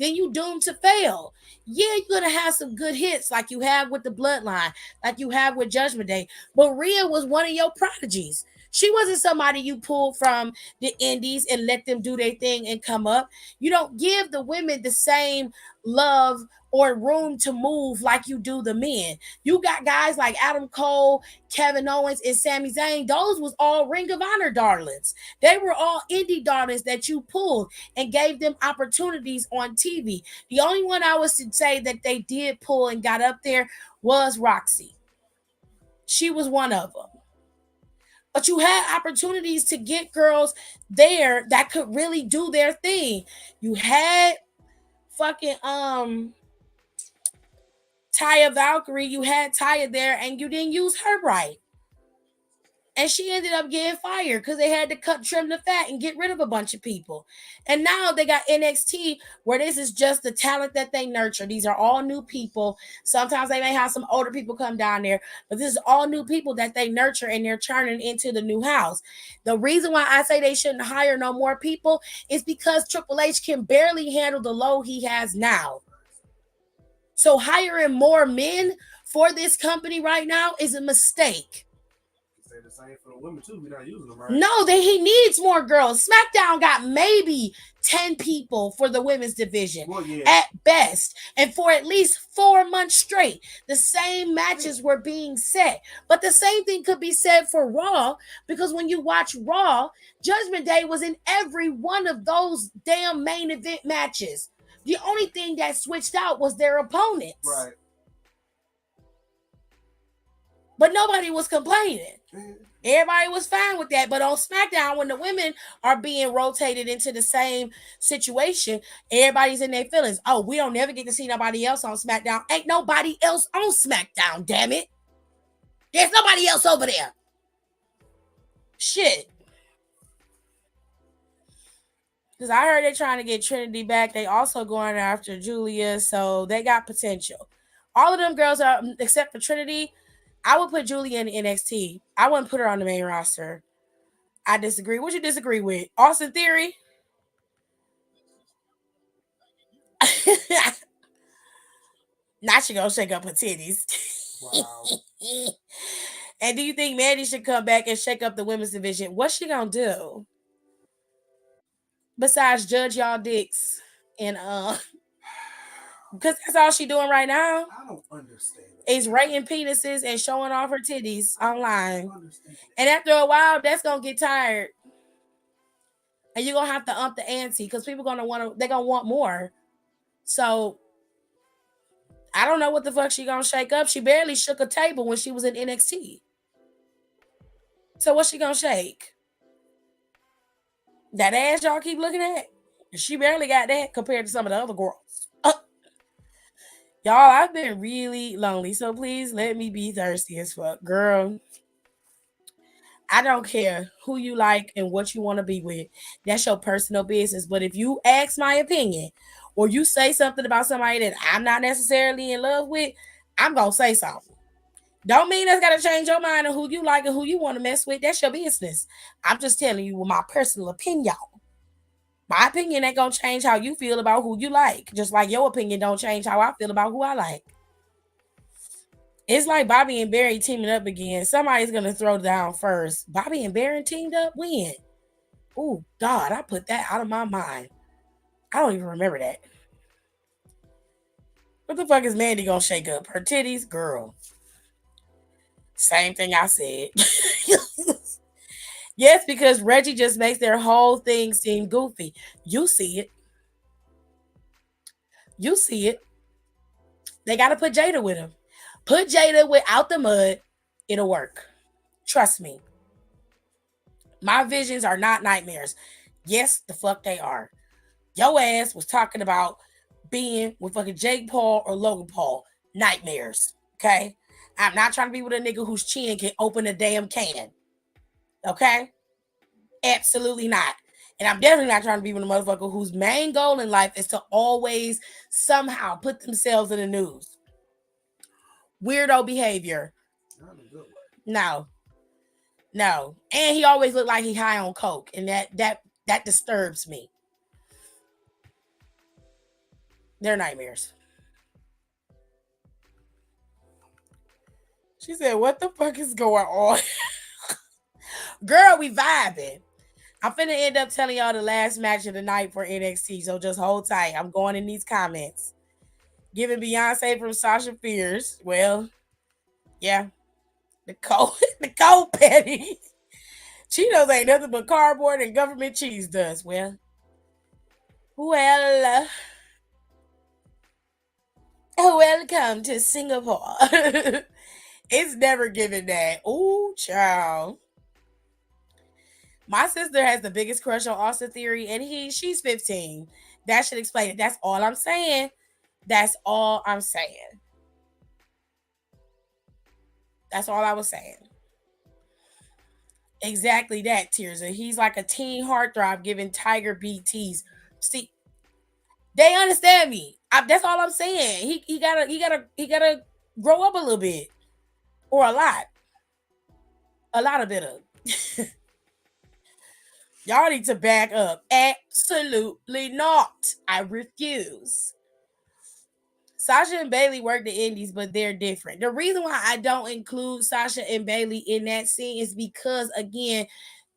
then you doomed to fail. Yeah, you're gonna have some good hits like you have with the Bloodline, like you have with Judgment Day. But Rhea was one of your prodigies. She wasn't somebody you pulled from the indies and let them do their thing and come up. You don't give the women the same love or room to move like you do the men. You got guys like Adam Cole, Kevin Owens, and Sami Zayn. Those was all Ring of Honor darlings. They were all indie darlings that you pulled and gave them opportunities on TV. The only one I was to say that they did pull and got up there was Roxy. She was one of them. But you had opportunities to get girls there that could really do their thing. You had fucking Taya Valkyrie, you had Taya there and you didn't use her right. And she ended up getting fired because they had to trim the fat and get rid of a bunch of people. And now they got NXT, where this is just the talent that they nurture. These are all new people. Sometimes they may have some older people come down there, but this is all new people that they nurture and they're turning into the new house. The reason why I say they shouldn't hire no more people is because Triple H can barely handle the load he has now. So hiring more men for this company right now is a mistake. Say the same for the women too. We're not using them right. No, he needs more girls. SmackDown got maybe 10 people for the women's division, Well, yeah. at best. And for at least 4 months straight, the same matches were being set. But the same thing could be said for Raw, because when you watch Raw, Judgment Day was in every one of those damn main event matches. The only thing that switched out was their opponents. Right. But nobody was complaining. Everybody was fine with that. But on SmackDown, when the women are being rotated into the same situation, everybody's in their feelings. Oh, we don't never get to see nobody else on SmackDown. Ain't nobody else on SmackDown, damn it. There's nobody else over there. Shit. Because I heard they're trying to get Trinity back. They also going after Julia, so they got potential. All of them girls are, except for Trinity, I would put Julia in NXT. I wouldn't put her on the main roster. I disagree. What you disagree with? Austin Theory? Now she gonna shake up her titties. Wow. And do you think Mandy should come back and shake up the women's division? What's she gonna do? Besides judge y'all dicks and because that's all she doing right now. I don't understand. Is rating penises and showing off her titties online. And after a while, that's gonna get tired. And you're gonna have to ump the ante because people they're gonna want more. So I don't know what the fuck she gonna shake up. She barely shook a table when she was in NXT. So what's she gonna shake? That ass y'all keep looking at? She barely got that compared to some of the other girls. Y'all, I've been really lonely, so please let me be thirsty as fuck. Girl, I don't care who you like and what you want to be with. That's your personal business. But if you ask my opinion or you say something about somebody that I'm not necessarily in love with, I'm going to say something. Don't mean that's got to change your mind on who you like and who you want to mess with. That's your business. I'm just telling you my personal opinion. My opinion ain't going to change how you feel about who you like. Just like your opinion don't change how I feel about who I like. It's like Bobby and Barry teaming up again. Somebody's going to throw down first. Bobby and Barry teamed up? When? Oh, God, I put that out of my mind. I don't even remember that. What the fuck is Mandy going to shake up? Her titties? Girl. Same thing I said. Yes, because Reggie just makes their whole thing seem goofy. You see it. You see it. They got to put Jada with him. Put Jada without the mud. It'll work. Trust me. My visions are not nightmares. Yes, the fuck they are. Your ass was talking about being with fucking Jake Paul or Logan Paul. Nightmares. Okay? I'm not trying to be with a nigga whose chin can open a damn can. Okay? Absolutely not. And I'm definitely not trying to be with a motherfucker whose main goal in life is to always somehow put themselves in the news. Weirdo behavior. No. No. And he always looked like he high on coke. And that disturbs me. They're nightmares. She said, what the fuck is going on? Girl, we vibing. I'm finna end up telling y'all the last match of the night for NXT, so just hold tight. I'm going in these comments. Giving Beyonce from Sasha Fierce. Well, yeah. Nicole Petty. Cheetos ain't nothing but cardboard and government cheese dust. Well, welcome to Singapore. It's never given that. Ooh, child. My sister has the biggest crush on Austin Theory, and she's 15. That should explain it. That's all I'm saying. That's all I'm saying. That's all I was saying. Exactly that, Tirza. He's like a teen heartthrob giving Tiger BTs. See, they understand me. That's all I'm saying. He gotta grow up a little bit or a lot of bit of. Y'all need to back up. Absolutely not. I refuse. Sasha and Bailey work the indies, but they're different. The reason why I don't include Sasha and Bailey in that scene is because, again,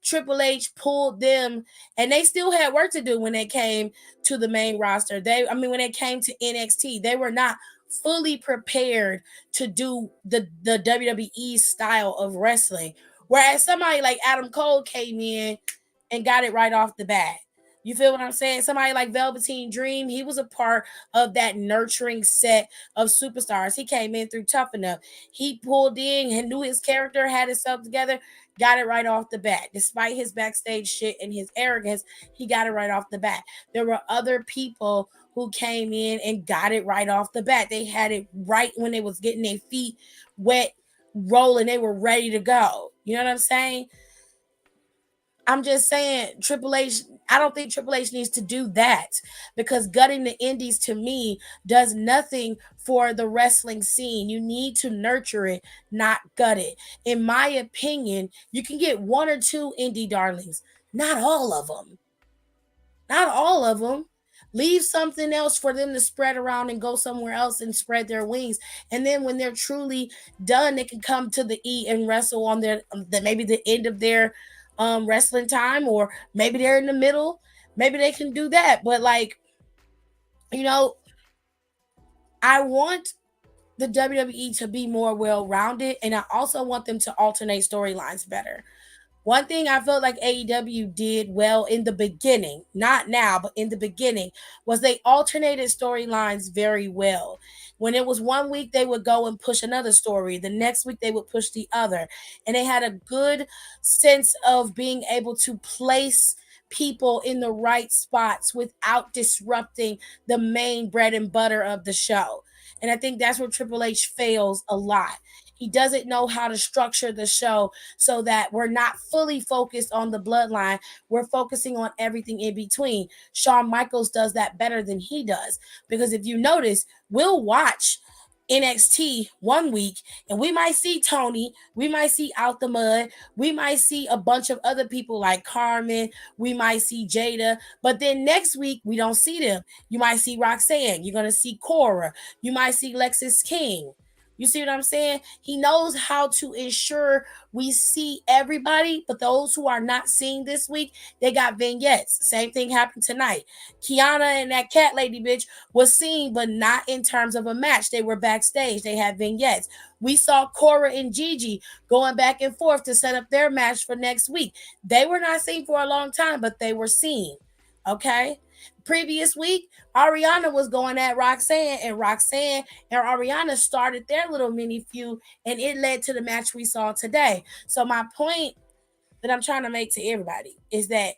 Triple H pulled them, and they still had work to do when they came to the main roster. When they came to NXT, they were not fully prepared to do the WWE style of wrestling. Whereas somebody like Adam Cole came in and got it right off the bat. You feel what I'm saying? Somebody like Velveteen Dream, he was a part of that nurturing set of superstars. He came in through Tough Enough. He pulled in and knew his character, had himself together, got it right off the bat. Despite his backstage shit and his arrogance, he got it right off the bat. There were other people who came in and got it right off the bat. They had it right when they was getting their feet wet, rolling. They were ready to go. You know what I'm saying? I'm just saying, Triple H, I don't think Triple H needs to do that because gutting the indies to me does nothing for the wrestling scene. You need to nurture it, not gut it. In my opinion, you can get one or two indie darlings, not all of them. Not all of them. Leave something else for them to spread around and go somewhere else and spread their wings. And then when they're truly done, they can come to the E and wrestle on maybe the end of their wrestling time, or maybe they're in the middle. Maybe they can do that. But like, you know, I want the WWE to be more well rounded, and I also want them to alternate storylines better. One thing I felt like AEW did well in the beginning, not now, but in the beginning, was they alternated storylines very well. When it was one week, they would go and push another story. The next week, they would push the other. And they had a good sense of being able to place people in the right spots without disrupting the main bread and butter of the show. And I think that's where Triple H fails a lot. He doesn't know how to structure the show so that we're not fully focused on the bloodline. We're focusing on everything in between. Shawn Michaels does that better than he does. Because if you notice, we'll watch NXT one week and we might see Tony, we might see Out the Mud, we might see a bunch of other people like Carmen, we might see Jada, but then next week we don't see them. You might see Roxanne, you're going to see Cora, you might see Lexis King. You see what I'm saying? He knows how to ensure we see everybody, but those who are not seeing this week, they got vignettes. Same thing happened tonight. Kiana and that cat lady bitch was seen, but not in terms of a match. They were backstage. They had vignettes. We saw Cora and Gigi going back and forth to set up their match for next week. They were not seen for a long time, but they were seen. Okay? Previous week, Ariana was going at Roxanne, and Roxanne and Ariana started their little mini feud, and it led to the match we saw today. So my point that I'm trying to make to everybody is that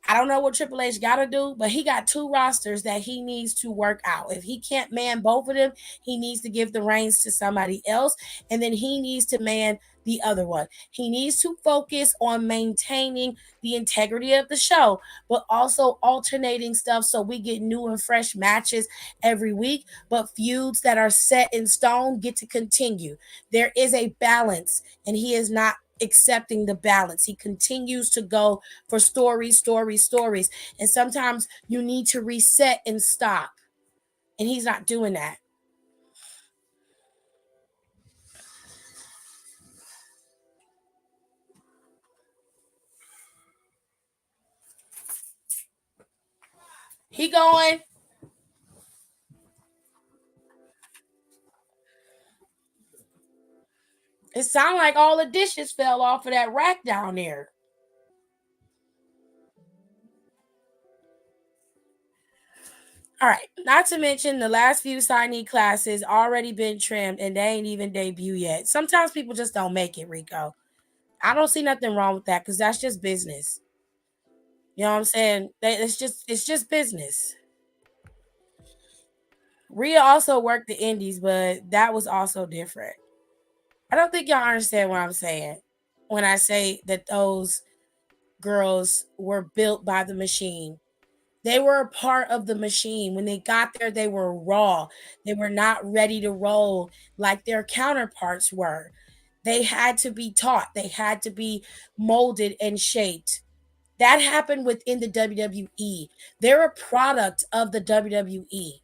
I don't know what Triple H got to do, but he got two rosters that he needs to work out. If he can't man both of them, he needs to give the reins to somebody else, and then he needs to man the other one. He needs to focus on maintaining the integrity of the show, but also alternating stuff so we get new and fresh matches every week, but feuds that are set in stone get to continue. There is a balance, and he is not accepting the balance. He continues to go for stories, stories, stories. And sometimes you need to reset and stop. And he's not doing that. He going, it sounded like all the dishes fell off of that rack down there. All right. Not to mention the last few signee classes already been trimmed and they ain't even debut yet. Sometimes people just don't make it, Rico. I don't see nothing wrong with that because that's just business. You know what I'm saying? It's just business. Rhea also worked the indies, but that was also different. I don't think y'all understand what I'm saying. when I say that those girls were built by the machine. They were a part of the machine. When they got there, they were raw. They were not ready to roll like their counterparts were. They had to be taught, they had to be molded and shaped. That happened within the WWE. They're a product of the WWE.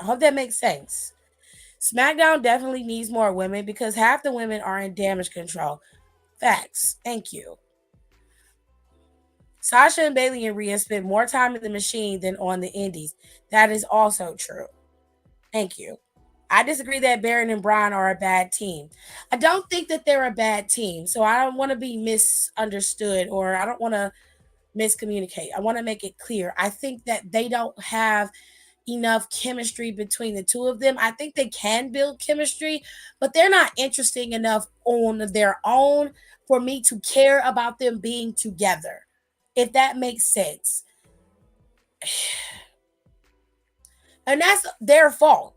I hope that makes sense. SmackDown definitely needs more women because half the women are in damage control. Facts. Thank you. Sasha and Bailey and Rhea spent more time in the machine than on the indies. That is also true. Thank you. I disagree that Baron and Braun are a bad team. I don't think that they're a bad team. So I don't want to be misunderstood or I don't want to miscommunicate. I want to make it clear. I think that they don't have enough chemistry between the two of them. I think they can build chemistry, but they're not interesting enough on their own for me to care about them being together. If that makes sense. And that's their fault,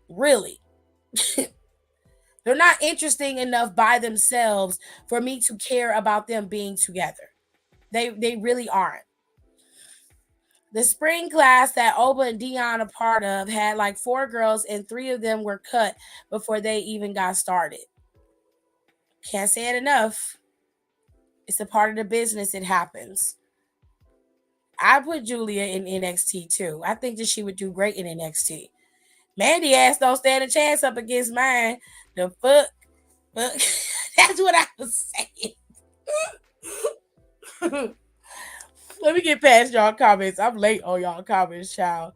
really. They're not interesting enough by themselves for me to care about them being together. They really aren't. The spring class that Oba and Dion are part of had like four girls, and three of them were cut before they even got started. Can't say it enough. It's a part of the business. It happens. I put Julia in NXT too. I think that she would do great in NXT. Mandy ass don't stand a chance up against mine. The fuck, fuck. That's what I was saying. Let me get past y'all comments. I'm late on y'all comments, child.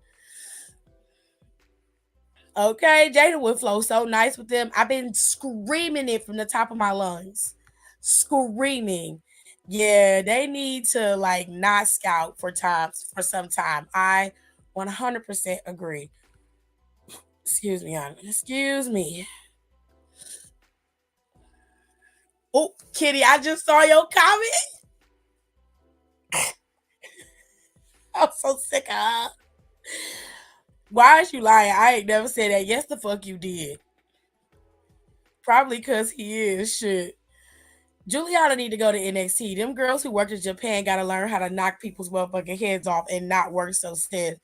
Okay, Jada would flow so nice with them. I've been screaming it from the top of my lungs. Screaming. Yeah, they need to like not scout for some time. I 100% agree. Excuse me, honey. Excuse me. Oh, Kitty, I just saw your comment. I'm so sick of her. Why is you lying? I ain't never said that. Yes, the fuck you did. Probably because he is shit. Juliana need to go to NXT. Them girls who work in Japan gotta learn how to knock people's motherfucking heads off and not work so stiff.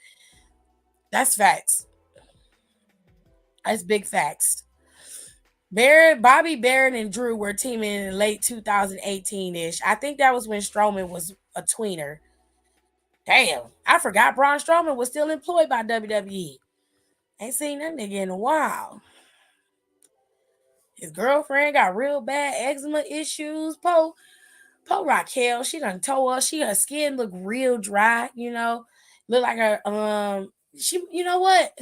That's facts. That's big facts. Bobby Barron and Drew were teaming in late 2018-ish. I think that was when Strowman was a tweener. Damn, I forgot Braun Strowman was still employed by WWE. Ain't seen that nigga in a while. His girlfriend got real bad eczema issues. Po Raquel, she done told us her skin look real dry, Look like her she you know what?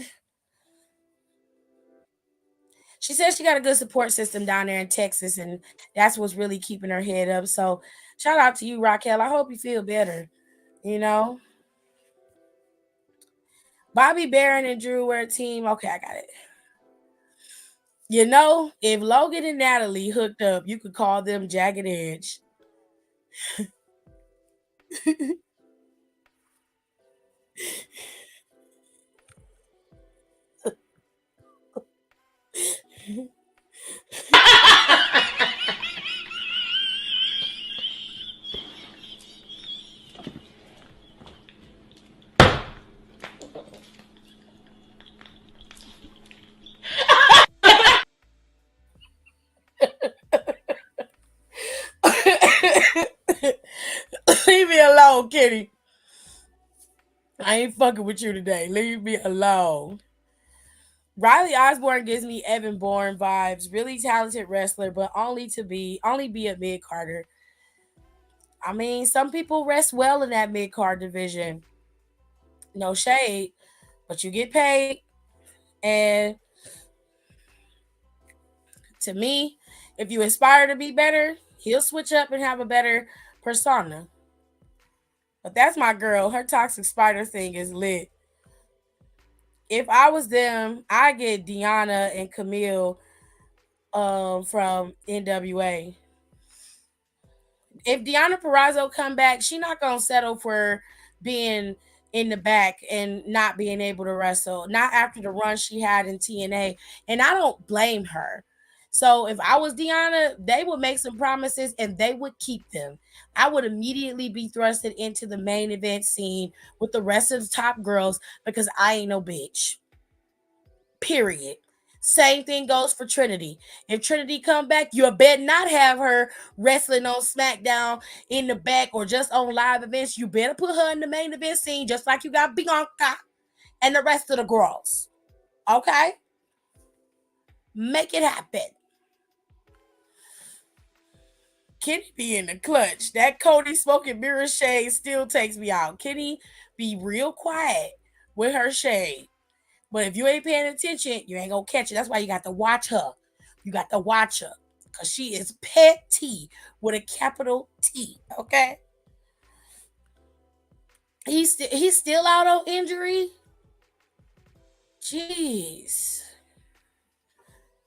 She says she got a good support system down there in Texas, and that's what's really keeping her head up. So shout out to you, Raquel. I hope you feel better, you know. Bobby Barron and Drew were a team. Okay, I got it. If Logan and Natalie hooked up, you could call them Jagged Edge. Leave me alone, Kitty. I ain't fucking with you today. Leave me alone. Riley Osborne gives me Evan Bourne vibes. Really talented wrestler, but only be a mid carder. I mean, some people rest well in that mid card division. No shade, but you get paid. And to me, if you aspire to be better, he'll switch up and have a better persona. But that's my girl. Her toxic spider thing is lit. If I was them, I get Deanna and Camille from NWA. If Deanna Perrazzo come back, she not gonna settle for being in the back and not being able to wrestle. Not after the run she had in TNA, and I don't blame her. So if I was Deanna, they would make some promises and they would keep them. I would immediately be thrusted into the main event scene with the rest of the top girls because I ain't no bitch. Period. Same thing goes for Trinity. If Trinity come back, you better not have her wrestling on SmackDown in the back or just on live events. You better put her in the main event scene just like you got Bianca and the rest of the girls. Okay? Make it happen. Kenny be in the clutch. That Cody smoking mirror shade still takes me out. Kenny be real quiet with her shade. But if you ain't paying attention, you ain't gonna catch it. That's why you got to watch her. You got to watch her. Cause she is petty with a capital T. Okay? He's still out on injury. Jeez.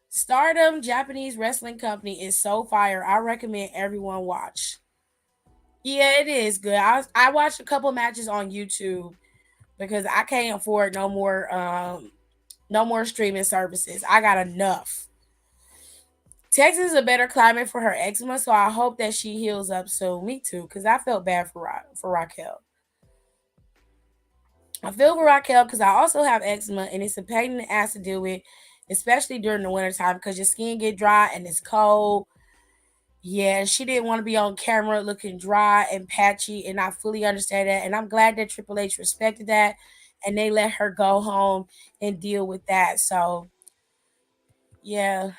Stardom Japanese wrestling company is so fire. I recommend everyone watch. Yeah, it is good. I watched a couple matches on YouTube because I can't afford no more streaming services. I got enough. Texas is a better climate for her eczema, so I hope that she heals up soon. Me too, because I felt bad for Raquel. I feel for Raquel because I also have eczema and it's a pain in the ass to deal with, especially during the wintertime because your skin get dry and it's cold. Yeah, she didn't want to be on camera looking dry and patchy, and I fully understand that. And I'm glad that Triple H respected that and they let her go home and deal with that. So, yeah,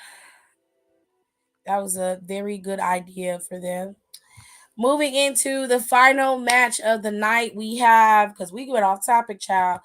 that was a very good idea for them. Moving into the final match of the night, we have, because we went off topic, child.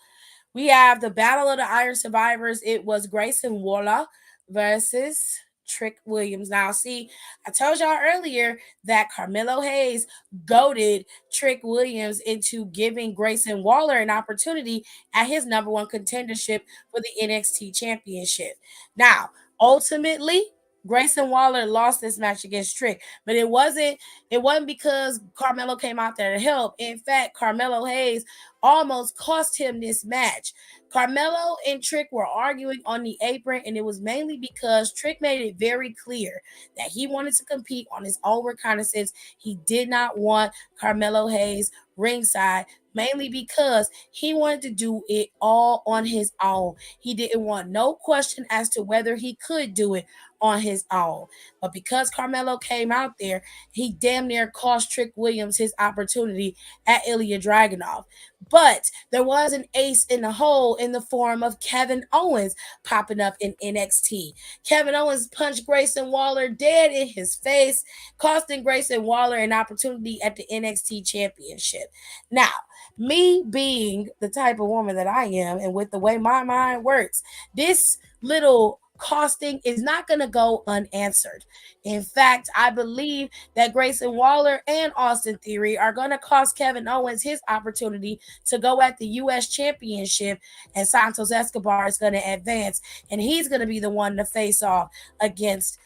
We have the Battle of the Iron Survivors. It was Grayson Waller versus Trick Williams. Now, see, I told y'all earlier that Carmelo Hayes goaded Trick Williams into giving Grayson Waller an opportunity at his number one contendership for the NXT Championship. Now, ultimately, Grayson Waller lost this match against Trick, but it wasn't because Carmelo came out there to help. In fact, Carmelo Hayes almost cost him this match. Carmelo and Trick were arguing on the apron, and it was mainly because Trick made it very clear that he wanted to compete on his own reconnaissance. He did not want Carmelo Hayes ringside, mainly because he wanted to do it all on his own. He didn't want no question as to whether he could do it on his own. But because Carmelo came out there, he damn near cost Trick Williams his opportunity at Ilya Dragunov. But there was an ace in the hole in the form of Kevin Owens popping up in NXT. Kevin Owens punched Grayson Waller dead in his face, costing Grayson Waller an opportunity at the NXT Championship. Now, me being the type of woman that I am, and with the way my mind works, this little costing is not going to go unanswered. In fact, I believe that Grayson Waller and Austin Theory are going to cost Kevin Owens his opportunity to go at the U.S. Championship, and Santos Escobar is going to advance, and he's going to be the one to face off against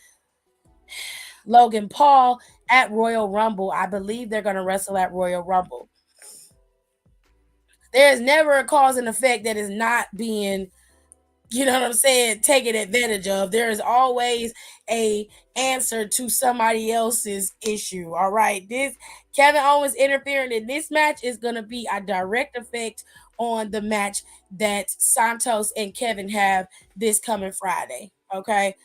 Logan Paul at Royal Rumble. I believe they're going to wrestle at Royal Rumble. There is never a cause and effect that is not being, you know what I'm saying, taken advantage of. There is always a answer to somebody else's issue. All right. This Kevin Owens interfering in this match is gonna be a direct effect on the match that Santos and Kevin have this coming Friday. Okay.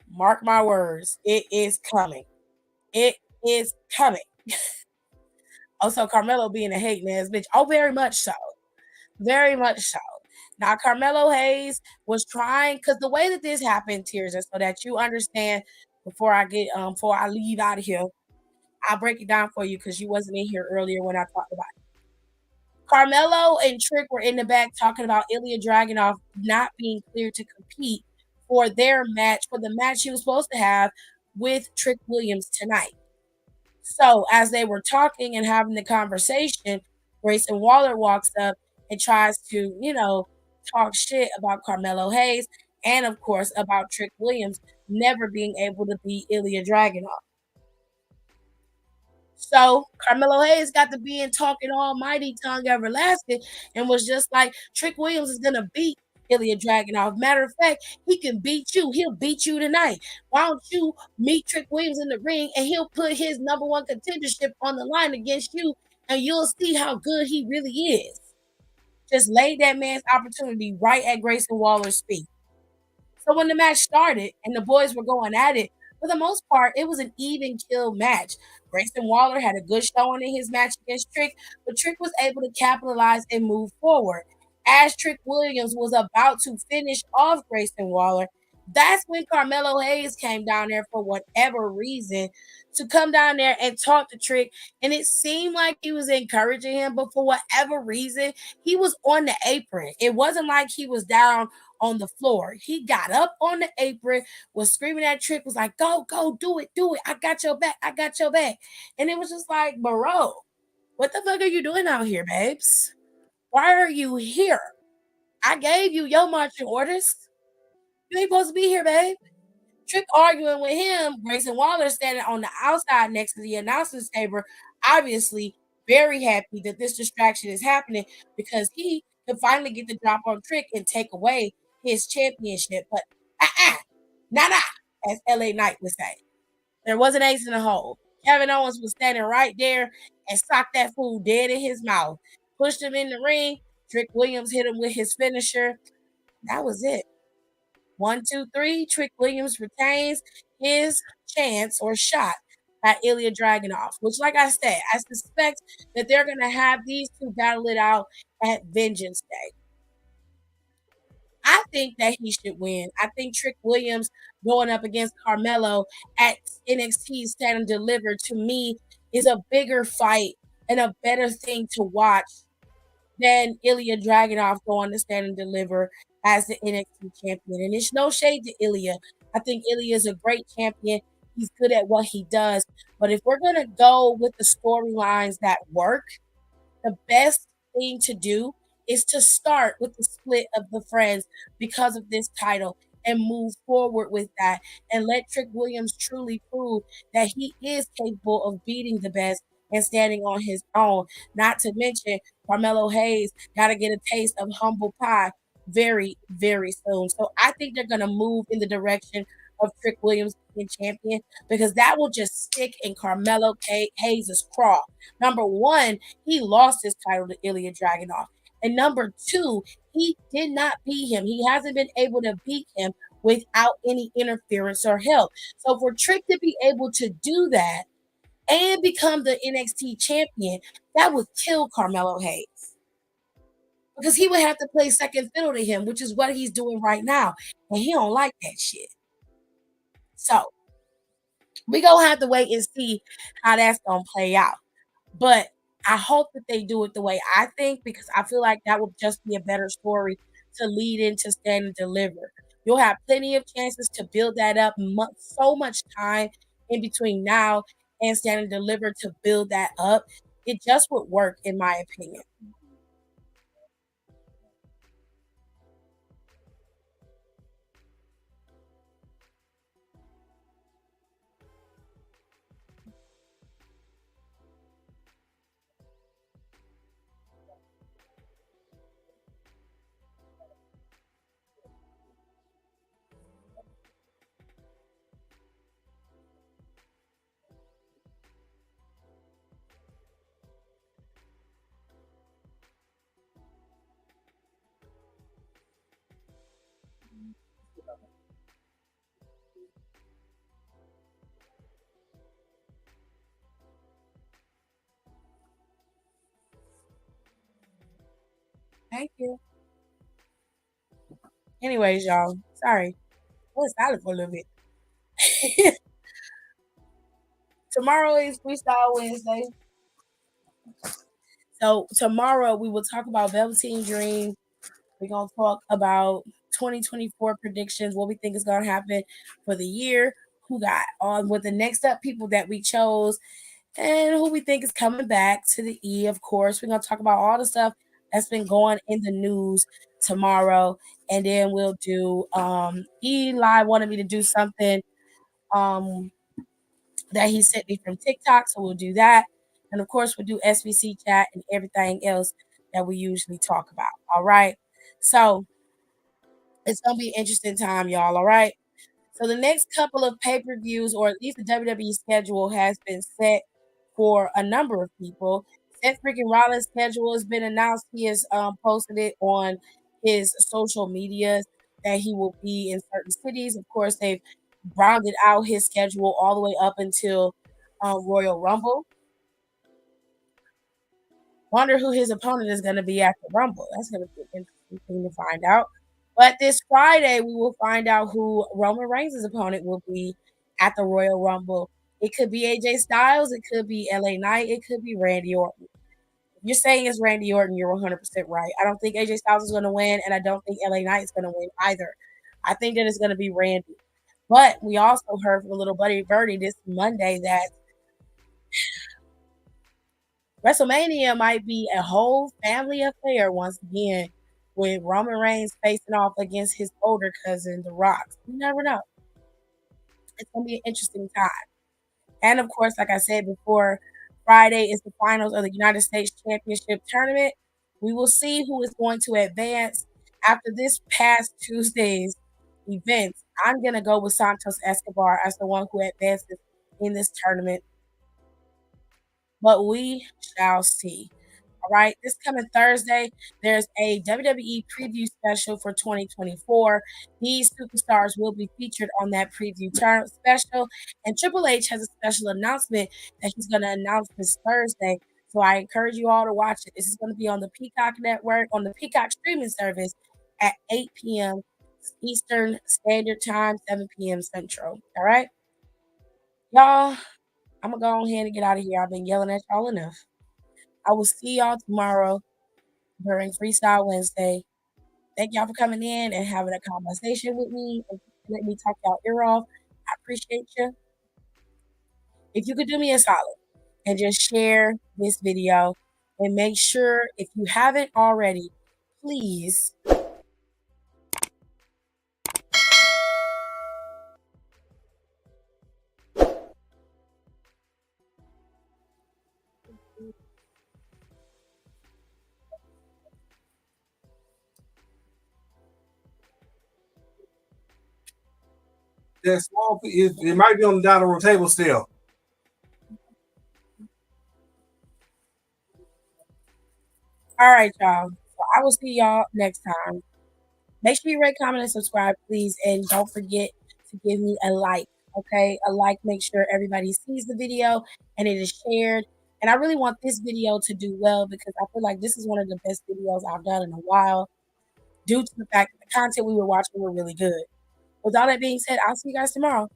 Mark my words. It is coming. It is coming. Also, Carmelo being a hating ass bitch. Oh, very much so. Very much so. Now, Carmelo Hayes was trying because the way that this happened, Tears, is so that you understand before I leave out of here, I'll break it down for you because you wasn't in here earlier when I talked about it. Carmelo and Trick were in the back talking about Ilya Dragunov not being cleared to compete for their match, for the match he was supposed to have with Trick Williams tonight. So as they were talking and having the conversation, Grayson Waller walks up and tries to, talk shit about Carmelo Hayes and of course about Trick Williams never being able to beat Ilya Dragunov. So Carmelo Hayes got to be in talking almighty tongue everlasting and was just like, Trick Williams is gonna beat Ilya Dragunov. Matter of fact, he can beat you. He'll beat you tonight. Why don't you meet Trick Williams in the ring and he'll put his number one contendership on the line against you, and you'll see how good he really is. Just laid that man's opportunity right at Grayson Waller's feet. So when the match started and the boys were going at it, for the most part, it was an even kill match. Grayson Waller had a good showing in his match against Trick, but Trick was able to capitalize and move forward. As Trick Williams was about to finish off Grayson Waller, that's when Carmelo Hayes came down there for whatever reason to come down there and talk to Trick. And it seemed like he was encouraging him, but for whatever reason, he was on the apron. It wasn't like he was down on the floor. He got up on the apron, was screaming at Trick, was like, go, go, do it, do it. I got your back. I got your back. And it was just like, bro, what the fuck are you doing out here, babes? Why are you here? I gave you your marching orders. You ain't supposed to be here, babe. Trick arguing with him, Grayson Waller standing on the outside next to the announcement table, obviously very happy that this distraction is happening because he can finally get the drop on Trick and take away his championship. But nada, as LA Knight would say. There was an ace in the hole. Kevin Owens was standing right there and socked that fool dead in his mouth. Pushed him in the ring. Trick Williams hit him with his finisher. That was it. 1, 2, 3. Trick Williams retains his chance or shot at Ilya Dragunov, which, like I said, I suspect that they're going to have these two battle it out at Vengeance Day. I think that he should win. I think Trick Williams going up against Carmelo at NXT Stand and Deliver to me is a bigger fight and a better thing to watch than Ilya Dragunov going to Stand and Deliver as the NXT champion. And it's no shade to Ilya. I think Ilya is a great champion. He's good at what he does. But if we're going to go with the storylines that work, the best thing to do is to start with the split of the friends because of this title and move forward with that and let Trick Williams truly prove that he is capable of beating the best and standing on his own. Not to mention, Carmelo Hayes got to get a taste of humble pie very, very soon. So I think they're going to move in the direction of Trick Williams being champion because that will just stick in Carmelo Hayes' craw. Number one, he lost his title to Ilya Dragunov. And number two, he did not beat him. He hasn't been able to beat him without any interference or help. So for Trick to be able to do that and become the NXT champion, that would kill Carmelo Hayes. Because he would have to play second fiddle to him, which is what he's doing right now. And he don't like that shit. So we gonna have to wait and see how that's gonna play out. But I hope that they do it the way I think because I feel like that would just be a better story to lead into Stand and Deliver. You'll have plenty of chances to build that up. So much time in between now and Stand and Deliver to build that up. It just would work, in my opinion. Thank you. Anyways, y'all, sorry. I was silent for a little bit. Tomorrow is Freestyle Wednesday. So tomorrow we will talk about Velveteen Dream. We're gonna talk about 2024 predictions, what we think is gonna happen for the year, who got on with the next up people that we chose, and who we think is coming back to the E. Of course, we're gonna talk about all the stuff that's been going in the news tomorrow, and then we'll do Eli wanted me to do something um that he sent me from TikTok, so we'll do that. And of course, we'll do SVC chat and everything else that we usually talk about. All right. So It's gonna be an interesting time, y'all. All right. So the next couple of pay-per-views, or at least the WWE schedule, has been set for a number of people. Seth freaking Rollins' schedule has been announced. He has posted it on his social medias that he will be in certain cities. Of course, they've rounded out his schedule all the way up until Royal Rumble. Wonder who his opponent is going to be at the Rumble. That's going to be an interesting thing to find out. But this Friday, we will find out who Roman Reigns' opponent will be at the Royal Rumble. It could be AJ Styles. It could be LA Knight. It could be Randy Orton. If you're saying it's Randy Orton, you're 100% right. I don't think AJ Styles is going to win, and I don't think LA Knight is going to win either. I think that it's going to be Randy. But we also heard from a little buddy Birdie this Monday that WrestleMania might be a whole family affair once again, with Roman Reigns facing off against his older cousin, The Rock. You never know. It's going to be an interesting time. And of course, like I said before, Friday is the finals of the United States Championship Tournament. We will see who is going to advance after this past Tuesday's events. I'm going to go with Santos Escobar as the one who advances in this tournament, but we shall see. All right, this coming Thursday, there's a WWE preview special for 2024. These superstars will be featured on that preview turn special, and Triple H has a special announcement that he's going to announce this Thursday. So I encourage you all to watch it. This is going to be on the Peacock Network, on the Peacock streaming service at 8 p.m. Eastern Standard Time, 7 p.m. Central. All right, y'all, I'm going to go ahead and get out of here. I've been yelling at y'all enough. I will see y'all tomorrow during Freestyle Wednesday. Thank y'all for coming in and having a conversation with me and let me talk y'all ear off. I appreciate you. If you could do me a solid and just share this video, and make sure, if you haven't already, please That small, it might be on the dining room table still. all right, y'all. So I will see y'all next time. Make sure you rate, comment, and subscribe, please. And don't forget to give me a like. Okay, a like, make sure everybody sees the video and it is shared. And I really want this video to do well because I feel like this is one of the best videos I've done in a while, due to the fact that the content we were watching were really good. With all that being said, I'll see you guys tomorrow.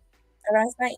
Have a nice night.